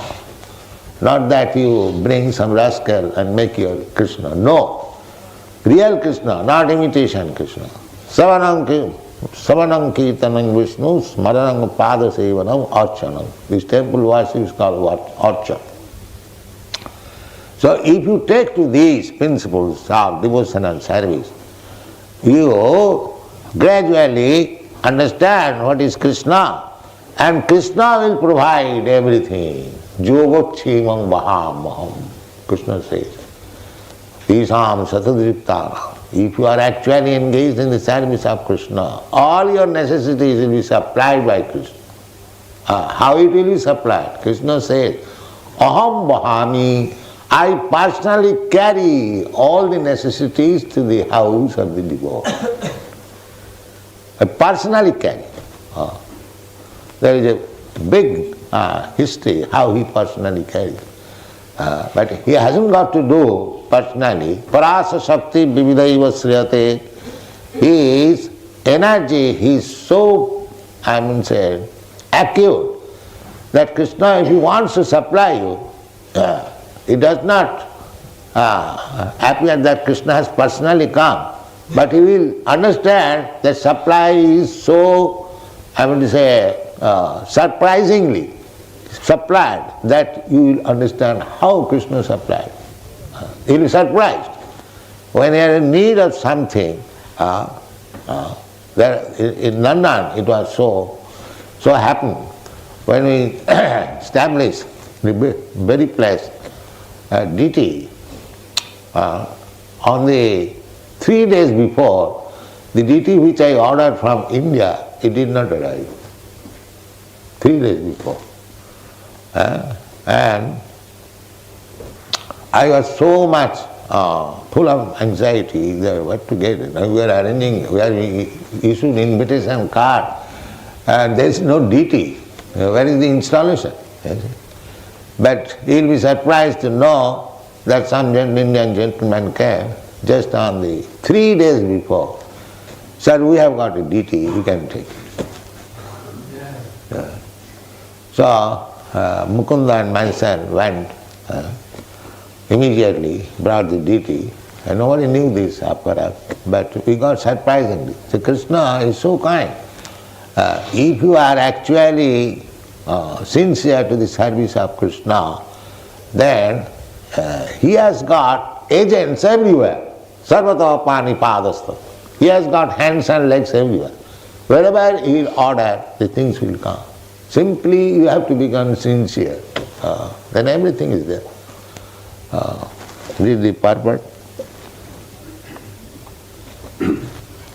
Not that you bring some rascal and make your Krishna. No. Real Krishna, not imitation Krishna. Sravanam kirtanam Vishnu, smaranam padasivanam archanam. This temple worship is called what? Archan. So if you take to these principles of devotional service, you gradually understand what is Krishna, and Krishna will provide everything. Yogochemam Vaham. Krishna says, Isam Satadriptanam. If you are actually engaged in the service of Krishna, all your necessities will be supplied by Krishna. How it will be supplied? Krishna says, Aham Vahami, I personally carry all the necessities to the house of the devotee. I personally carry. There is a big history how he personally carries. But he hasn't got to do personally. Parasa Shakti Vividaiva Sriyate. His energy, he is so, acute that Krishna, if he wants to supply you, it does not appear that Krishna has personally come, but he will understand that supply is so, surprisingly supplied that you will understand how Krishna supplied. He will be surprised. When you are in need of something, there in London it was so happened. When we established the very place, DT, on the 3 days before, the DT which I ordered from India, it did not arrive. 3 days before. And I was so much full of anxiety what to get. We were arranging, we issued invitation card, and there is no DT. Where is the installation? But you will be surprised to know that some Indian gentleman came just on the 3 days before. Sir, we have got a DT, you can take it. So Mukunda and my son went, immediately brought the DT, and nobody knew this apparatus, but we got surprisingly. So Krishna is so kind. If you are actually sincere to the service of Krishna, then he has got agents everywhere. Sarvata pani padastha. He has got hands and legs everywhere. Wherever he will order, the things will come. Simply you have to become sincere. Then everything is there. Read the purport.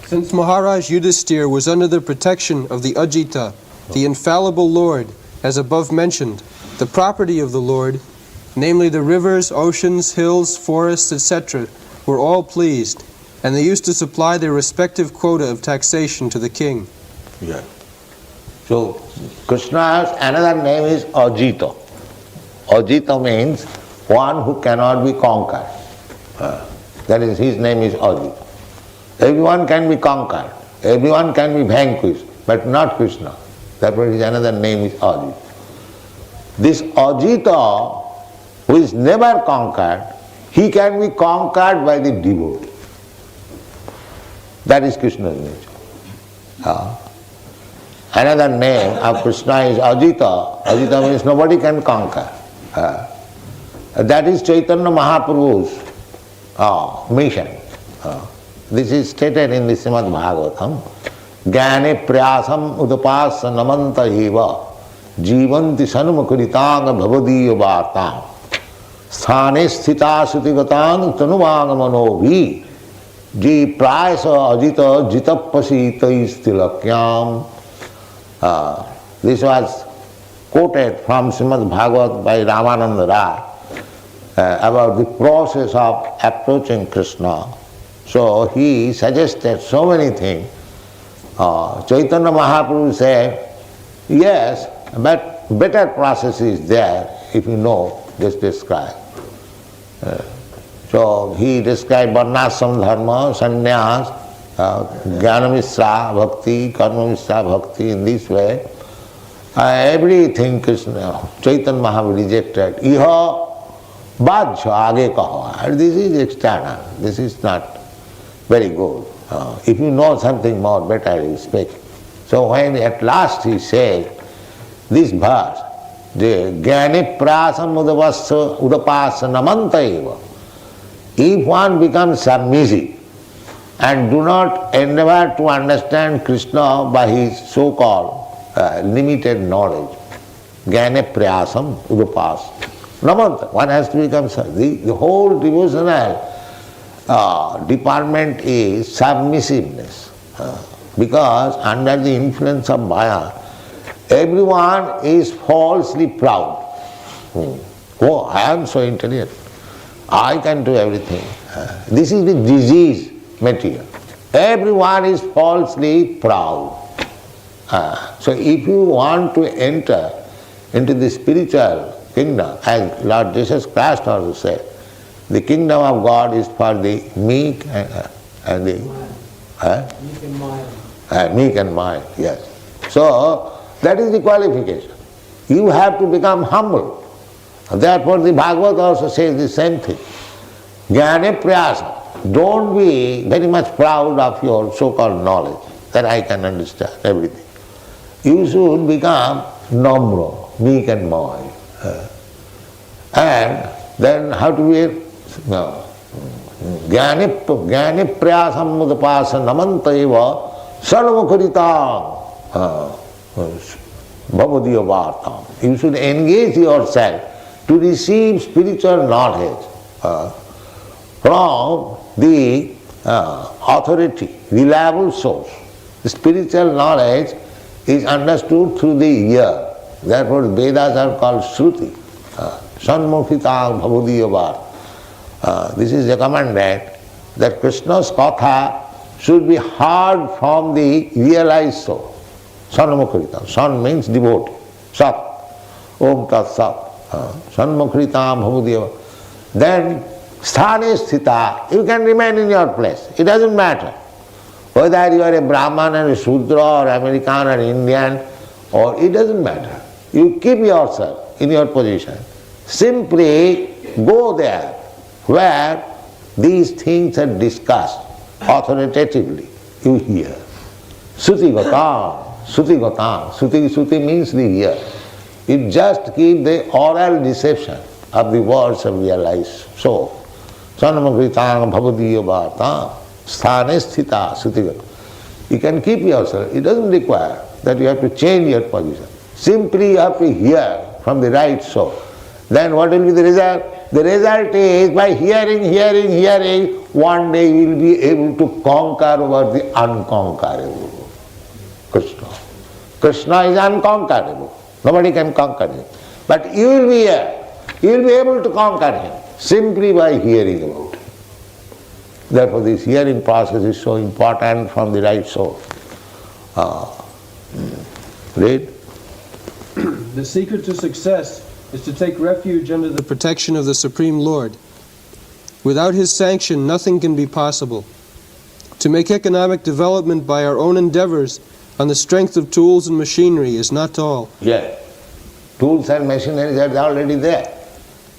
Since Maharaj Yudhisthira was under the protection of the Ajita, the infallible Lord, as above mentioned, the property of the Lord, namely the rivers, oceans, hills, forests, etc., were all pleased, and they used to supply their respective quota of taxation to the king. Yeah. So Krishna's another name is Ajita. Ajita means one who cannot be conquered. That is, his name is Ajita. Everyone can be conquered, everyone can be vanquished, but not Krishna. Therefore his another name is Ajita. This Ajita, who is never conquered, he can be conquered by the devotee. That is Krishna's nature. Another name of Krishna is Ajita. Ajita means nobody can conquer. That is Chaitanya Mahaprabhu's mission. This is stated in the Srimad Bhagavatam. Jnane prayasam udapasa namanta eva jivanti sanumukuritanga bhavadiya vartam sthane sthita sutigatang tanuvanga manovi ji prayasa ajita jitapasita istilakyam. This was quoted from Srimad Bhagavat by Ramananda Rai about the process of approaching Krishna. So he suggested so many things. Chaitanya Mahaprabhu said, yes, but better process is there if you know, just describe. So he described Varnashram Dharma, Sannyas, Jnanamisra Bhakti, Karmamisra Bhakti in this way. Everything Krishna, Chaitanya Mahaprabhu rejected. Iha bhajya age kaho. This is external, this is not very good. If you know something more, better you speak. So when at last he said this verse, the Jnani prasam udapasa namanta eva. If one becomes submissive and do not endeavor to understand Krishna by his so-called limited knowledge, Jnane prayasam udapas. Namanta. One has to become the whole devotional department is submissiveness. Because under the influence of Maya, everyone is falsely proud. Oh, I am so intelligent. I can do everything. This is the disease material. Everyone is falsely proud. So if you want to enter into the spiritual kingdom, as Lord Jesus Christ also said, the kingdom of God is for the meek and the meek and mild, yes. So that is the qualification. You have to become humble. Therefore the Bhagavad also says the same thing. Jnane prayasa. Don't be very much proud of your so-called knowledge, that I can understand everything. You should become namra, meek and mild. And then how to be? Jnane prayasam mudapasa namantaiva sarvamukaritam bhavadiya vartam. You should engage yourself to receive spiritual knowledge from the authority, reliable source. The spiritual knowledge is understood through the ear. Therefore Vedas are called Shruti. Sanmukhitam bhavadiya vartam. This is recommended that Krishna's katha should be heard from the realized soul. Sanmukritam. San means devotee. Sat. Om Tat Sat. Sanmukritam bhavadiya. Then sthane sthita. You can remain in your place. It doesn't matter whether you are a Brahman or a Shudra or American or Indian, or it doesn't matter. You keep yourself in your position. Simply go there where these things are discussed authoritatively. You hear. Suti gatam, suti gatam. Suti means the ear. You just keep the oral deception of the words of realized soul. Sanamagritam bhavadiya vartam sthane sthita suti gatam. You can keep yourself. It doesn't require that you have to change your position. Simply you have to hear from the right soul. Then what will be the result? The result is by hearing, one day you will be able to conquer over the unconquerable. Krishna. Krishna is unconquerable. Nobody can conquer him. But you will be here. You will be able to conquer him simply by hearing about him. Therefore this hearing process is so important from the right source. Read. The secret to success is to take refuge under the protection of the Supreme Lord. Without His sanction, nothing can be possible. To make economic development by our own endeavors on the strength of tools and machinery is not all. Yes. Tools and machinery are already there.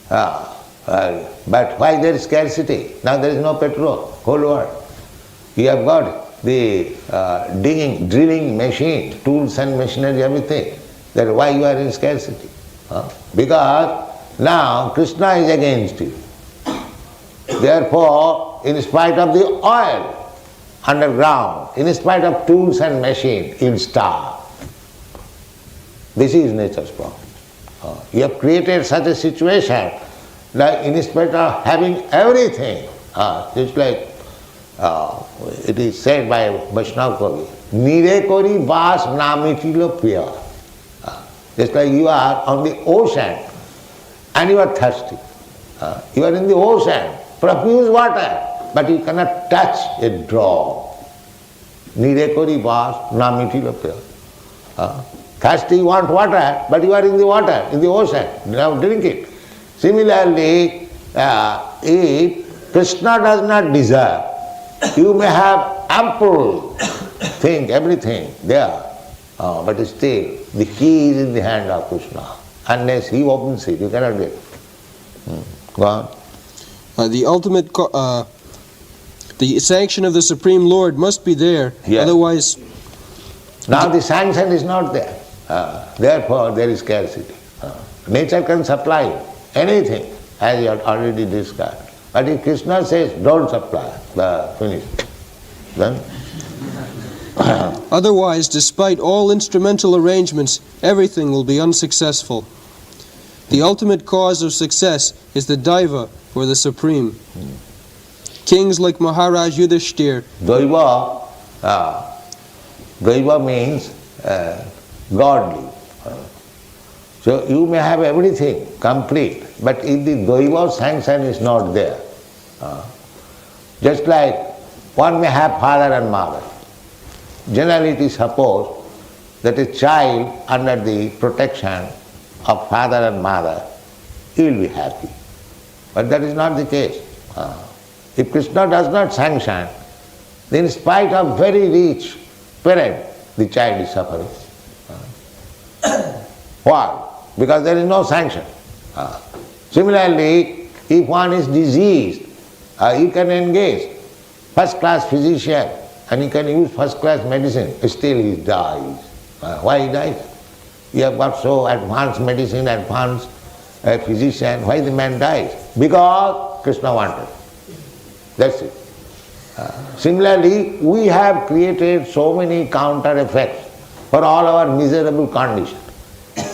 But why there is scarcity? Now there is no petrol, whole world. You have got the drilling machine, tools and machinery, everything. That's why you are in scarcity. Because now Krishna is against you. Therefore, in spite of the oil underground, in spite of tools and machine, you will starve. This is nature's problem. You have created such a situation that in spite of having everything, it's like it is said by Vaishnava Kavi, Nire kori vas namitilo piya. Just like you are on the ocean and you are thirsty. You are in the ocean, profuse water, but you cannot touch a drop. Nire kori vas namitilo piya. Thirsty, you want water, but you are in the water, in the ocean. Now drink it. Similarly, if Krishna does not desire, you may have ample thing, everything there, but still the key is in the hand of Krishna. Unless He opens it, you cannot get it. Go on. The ultimate, the sanction of the Supreme Lord must be there, Yes. otherwise... Now the sanction is not there. Therefore there is scarcity. Nature can supply anything, as you had already described. But if Krishna says, don't supply, finish. Then Otherwise, despite all instrumental arrangements, everything will be unsuccessful. The ultimate cause of success is the Daiva, or the Supreme. Kings like Maharaj Yudhishthir. Daiva means godly. So you may have everything complete, but if the Daiva sanction is not there, just like one may have father and mother. Generally it is supposed that a child under the protection of father and mother, he will be happy. But that is not the case. If Krishna does not sanction, then in spite of very rich parent, the child is suffering. Why? Because there is no sanction. Similarly, if one is diseased, you can engage first-class physician and you can use first-class medicine, still he dies. Why he dies? You have got so advanced medicine, advanced physician, why the man dies? Because Krishna wanted. That's it. Similarly, we have created so many counter effects for all our miserable condition.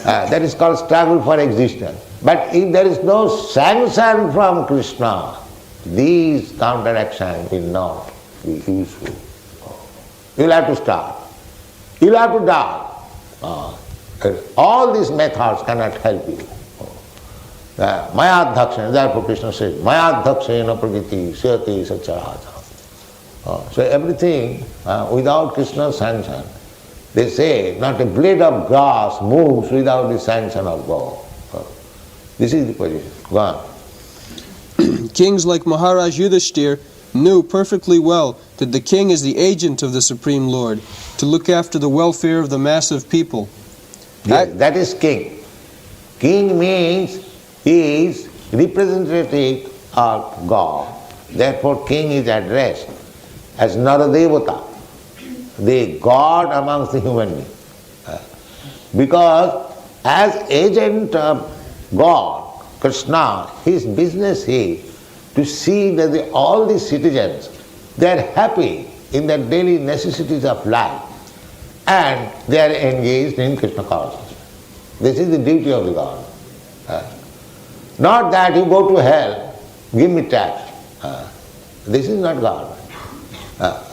That is called struggle for existence. But if there is no sanction from Krishna, these counteraction will not be useful. You will have to start. You will have to die. All these methods cannot help you. Mayadhaksana, therefore Krishna says, Mayadhaksana prakriti syati sacharaja. So everything without Krishna's sanction, they say, not a blade of grass moves without the sanction of God. This is the position. Go on. Kings like Maharaj Yudhishthir knew perfectly well that the king is the agent of the Supreme Lord to look after the welfare of the mass of people. Yes, that is king. King means he is representative of God. Therefore king is addressed as Naradevata, the God amongst the human beings. Because as agent of God, Krishna, his business is to see that all the citizens, they are happy in their daily necessities of life and they are engaged in Krishna consciousness. This is the duty of the God. Not that you go to hell, give me tax. This is not God.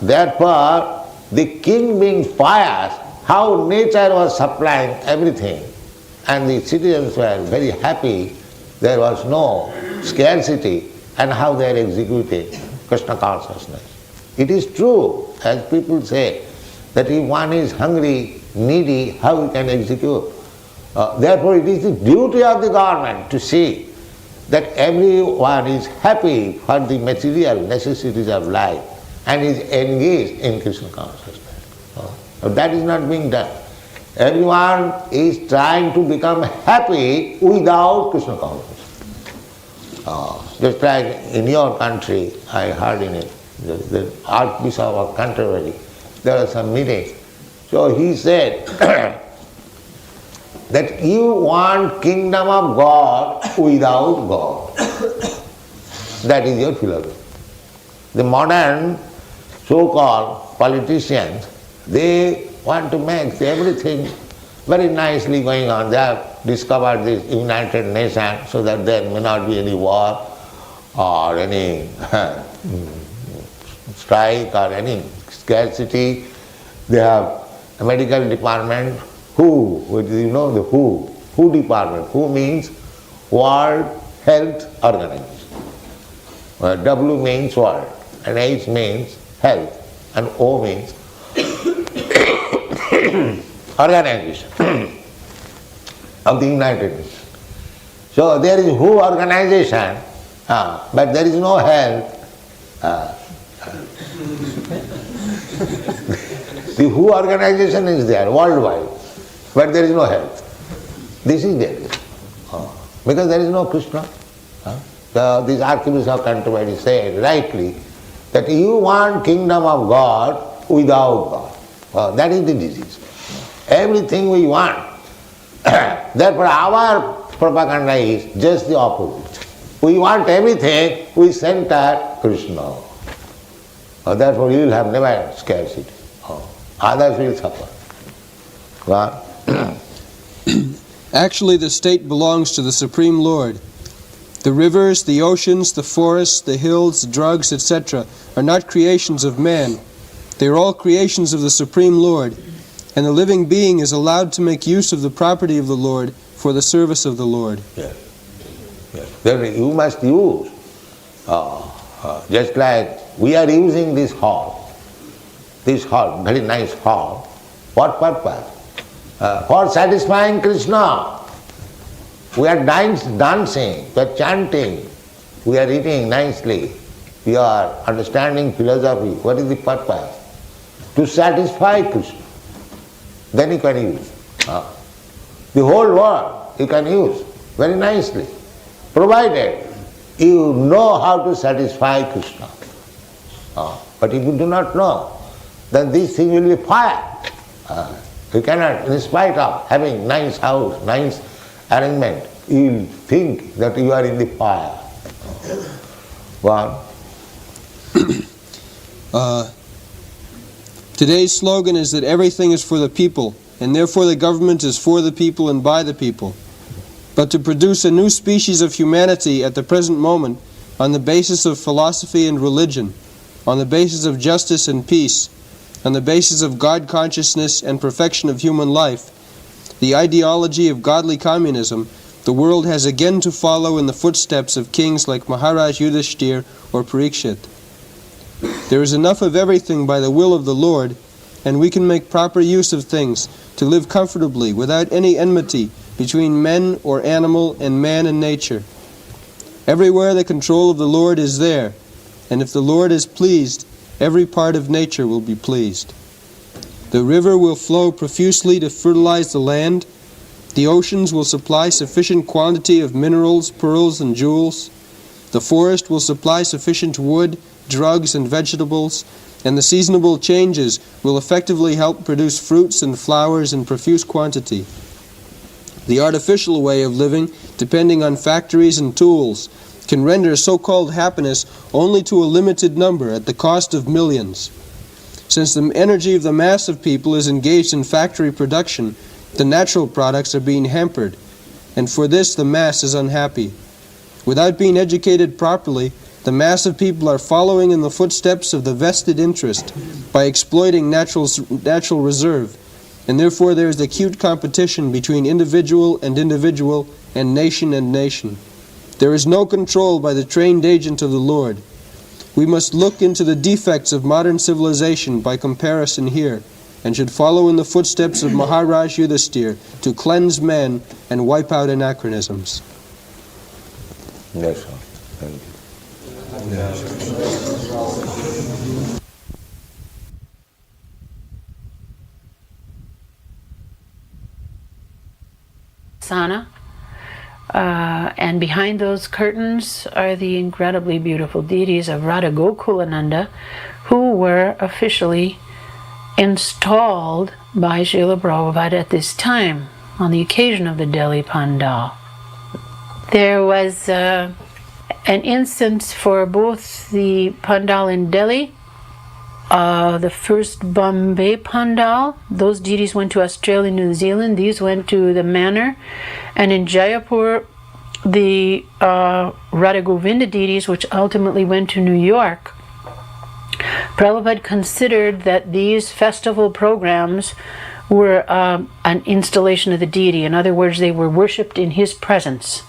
Therefore, the king being pious, how nature was supplying everything and the citizens were very happy, there was no scarcity, and how they are executing Krishna consciousness. It is true, as people say, that if one is hungry, needy, how he can execute? Therefore it is the duty of the government to see that everyone is happy for the material necessities of life and is engaged in Krishna consciousness. That is not being done. Everyone is trying to become happy without Krishna consciousness. Just like in your country, I heard in it, the Archbishop of Canterbury, there was some meeting. So he said that you want kingdom of God without God. That is your philosophy. The modern so-called politicians, they want to make everything very nicely going on. They have discovered this United Nations so that there may not be any war or any strike or any scarcity. They have a medical department. WHO, you know the WHO department. WHO means World Health Organization. W means world, and H means health, and O means organization of the United Nations. So there is WHO organization, but there is no health. The WHO organization is there worldwide, but there is no health. This is there. Because there is no Krishna. This Archbishop of Canterbury said rightly that you want kingdom of God without God. That is the disease. Everything we want. Therefore our propaganda is just the opposite. We want everything, we center Krishna. Therefore you will have never scarcity. Others will suffer. What? Actually, the state belongs to the Supreme Lord. The rivers, the oceans, the forests, the hills, drugs, etc. are not creations of man. They are all creations of the Supreme Lord, and the living being is allowed to make use of the property of the Lord for the service of the Lord. Yes. Yes. Then you must use, just like we are using this hall, very nice hall. What purpose? For satisfying Krishna. We are dancing, we are chanting, we are eating nicely, we are understanding philosophy. What is the purpose? To satisfy Krishna. Then you can use. The whole world you can use very nicely, provided you know how to satisfy Krishna. But if you do not know, then this thing will be fire. You cannot, in spite of having nice house, nice arrangement, you will think that you are in the fire. One. Today's slogan is that everything is for the people, and therefore the government is for the people and by the people. But to produce a new species of humanity at the present moment on the basis of philosophy and religion, on the basis of justice and peace, on the basis of God consciousness and perfection of human life, the ideology of godly communism, the world has again to follow in the footsteps of kings like Maharaj Yudhishthir or Parikshit. There is enough of everything by the will of the Lord, and we can make proper use of things to live comfortably without any enmity between men or animal and man and nature. Everywhere the control of the Lord is there, and if the Lord is pleased, every part of nature will be pleased. The river will flow profusely to fertilize the land. The oceans will supply sufficient quantity of minerals, pearls, and jewels. The forest will supply sufficient wood, drugs, and vegetables, and the seasonable changes will effectively help produce fruits and flowers in profuse quantity. The artificial way of living, depending on factories and tools, can render so-called happiness only to a limited number at the cost of millions. Since the energy of the mass of people is engaged in factory production, the natural products are being hampered, and for this the mass is unhappy. Without being educated properly, the mass of people are following in the footsteps of the vested interest by exploiting natural reserve, and therefore there is acute competition between individual and nation and nation. There is no control by the trained agent of the Lord. We must look into the defects of modern civilization by comparison here, and should follow in the footsteps of Maharaj Yudhishthir to cleanse men and wipe out anachronisms. Yes, sir. Thank you. Sana. And behind those curtains are the incredibly beautiful deities of Radha Gokulananda, who were officially installed by Srila Prabhupada at this time on the occasion of the Delhi Pandal. There was an instance for both the Pandal in Delhi, the first Bombay Pandal. Those deities went to Australia and New Zealand. These went to the manor. And in Jaipur, the Radha Govinda deities, which ultimately went to New York. Prabhupada considered that these festival programs were an installation of the deity. In other words, they were worshipped in his presence.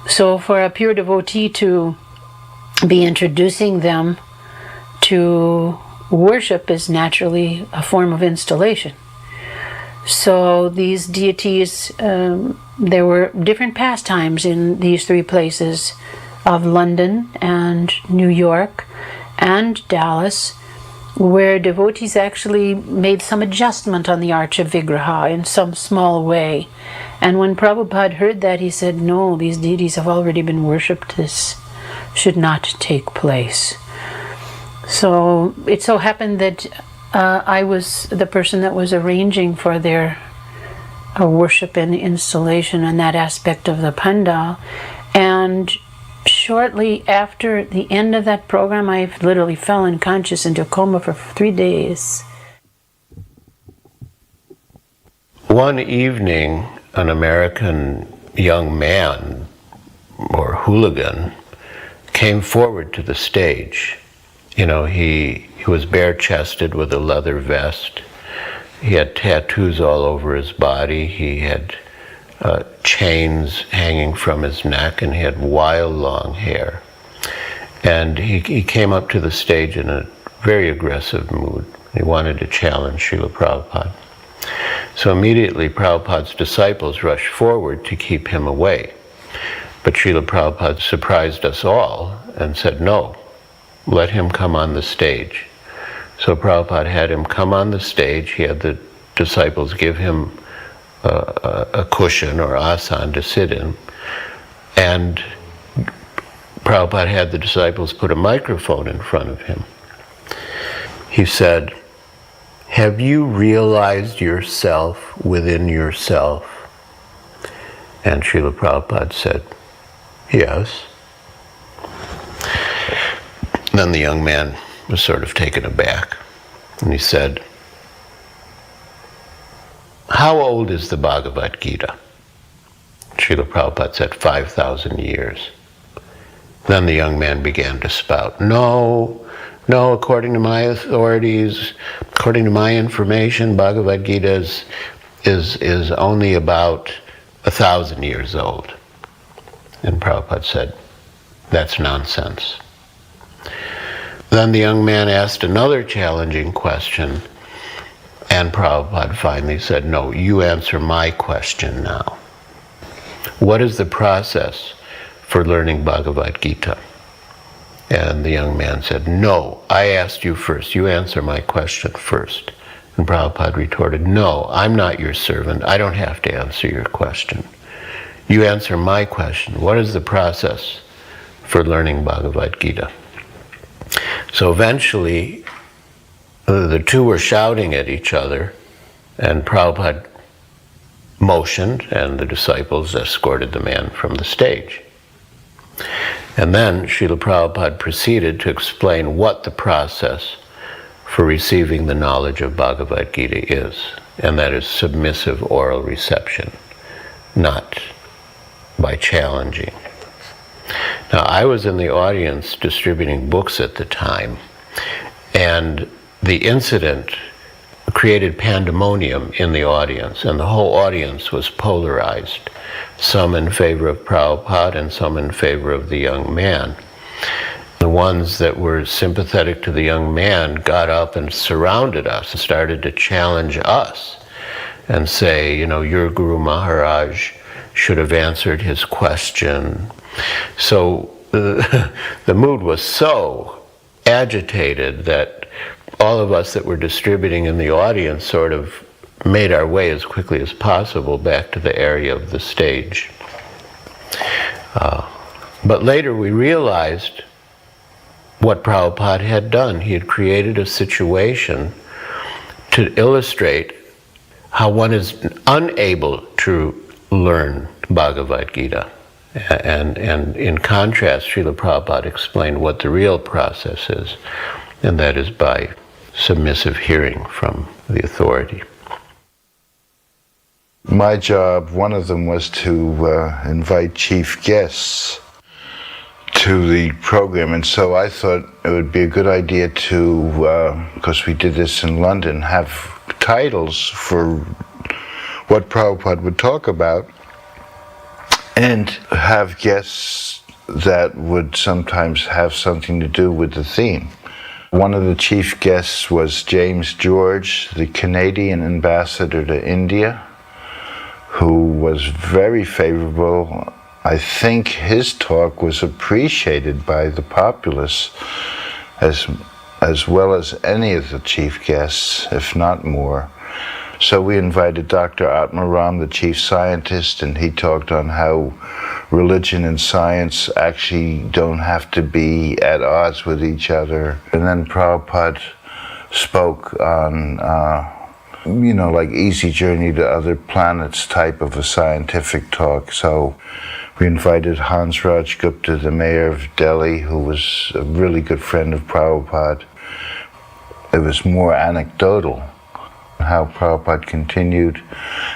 So for a pure devotee to be introducing them to worship is naturally a form of installation. So these deities, there were different pastimes in these three places of London and New York and Dallas, where devotees actually made some adjustment on the Archa Vigraha in some small way. And when Prabhupada heard that, he said, no, these deities have already been worshipped. This should not take place. So it so happened that I was the person that was arranging for their worship and installation and that aspect of the pandal. And shortly after the end of that program, I literally fell unconscious into a coma for 3 days. one evening, an American young man, or hooligan, came forward to the stage. You know, he was bare-chested with a leather vest. He had tattoos all over his body. He had chains hanging from his neck, and he had wild long hair. And he came up to the stage in a very aggressive mood. He wanted to challenge Srila Prabhupada. So immediately Prabhupada's disciples rushed forward to keep him away. But Srila Prabhupada surprised us all and said, no, let him come on the stage. So Prabhupada had him come on the stage. He had the disciples give him a cushion or asan to sit in. And Prabhupada had the disciples put a microphone in front of him. He said, have you realized yourself within yourself? And Srila Prabhupada said, yes. Then the young man was sort of taken aback. And he said, how old is the Bhagavad Gita? Srila Prabhupada said, 5,000 years. Then the young man began to spout, no, according to my authorities, according to my information, Bhagavad Gita is only about 1,000 years old. And Prabhupada said, that's nonsense. Then the young man asked another challenging question, and Prabhupada finally said, no, you answer my question now. What is the process for learning Bhagavad Gita? And the young man said, no, I asked you first. You answer my question first. And Prabhupada retorted, no, I'm not your servant. I don't have to answer your question. You answer my question. What is the process for learning Bhagavad Gita? So eventually, the two were shouting at each other, and Prabhupada motioned, and the disciples escorted the man from the stage. And then Srila Prabhupada proceeded to explain what the process for receiving the knowledge of Bhagavad Gita is, and that is submissive oral reception, not by challenging. Now, I was in the audience distributing books at the time, and the incident created pandemonium in the audience, and the whole audience was polarized, some in favor of Prabhupada and some in favor of the young man. The ones that were sympathetic to the young man got up and surrounded us and started to challenge us and say, you know, your Guru Maharaj should have answered his question. So the mood was so agitated that all of us that were distributing in the audience sort of made our way as quickly as possible back to the area of the stage. But later we realized what Prabhupada had done. He had created a situation to illustrate how one is unable to learn Bhagavad Gita. And in contrast, Srila Prabhupada explained what the real process is, and that is by submissive hearing from the authority. My job, one of them was to invite chief guests to the program, and so I thought it would be a good idea to, because we did this in London, have titles for what Prabhupada would talk about, and have guests that would sometimes have something to do with the theme. One of the chief guests was James George, the Canadian ambassador to India, who was very favorable. I think his talk was appreciated by the populace as well as any of the chief guests, if not more. So we invited Dr. Atmaram, the chief scientist, and he talked on how religion and science actually don't have to be at odds with each other. And then Prabhupada spoke on, like Easy Journey to Other Planets type of a scientific talk. So we invited Hans Raj Gupta, the mayor of Delhi, who was a really good friend of Prabhupada. It was more anecdotal, how Prabhupada continued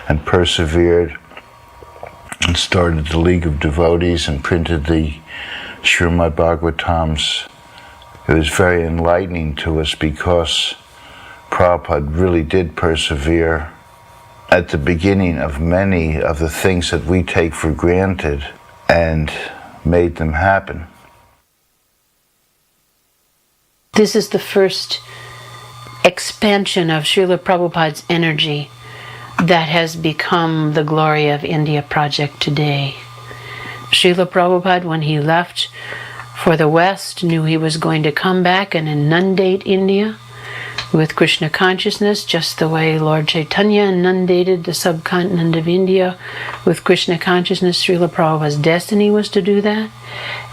and persevered and started the League of Devotees and printed the Srimad Bhagavatams. It was very enlightening to us because Prabhupada really did persevere at the beginning of many of the things that we take for granted and made them happen. This is the first expansion of Srila Prabhupada's energy that has become the Glory of India project today. Srila Prabhupada, when he left for the West, knew he was going to come back and inundate India with Krishna consciousness, just the way Lord Chaitanya inundated the subcontinent of India with Krishna consciousness. Srila Prabhupada's destiny was to do that.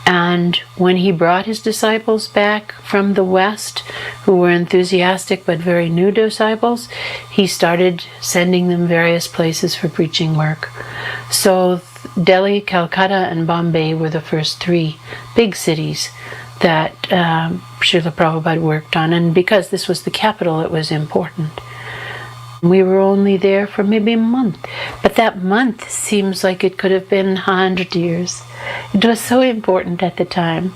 And when he brought his disciples back from the West, who were enthusiastic but very new disciples, he started sending them various places for preaching work. So Delhi, Calcutta, and Bombay were the first three big cities that Srila Prabhupada worked on, and because this was the capital, it was important. We were only there for maybe a month, but that month seems like it could have been 100 years. It was so important at the time.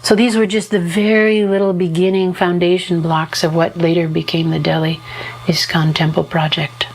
So these were just the very little beginning foundation blocks of what later became the Delhi ISKCON Temple project.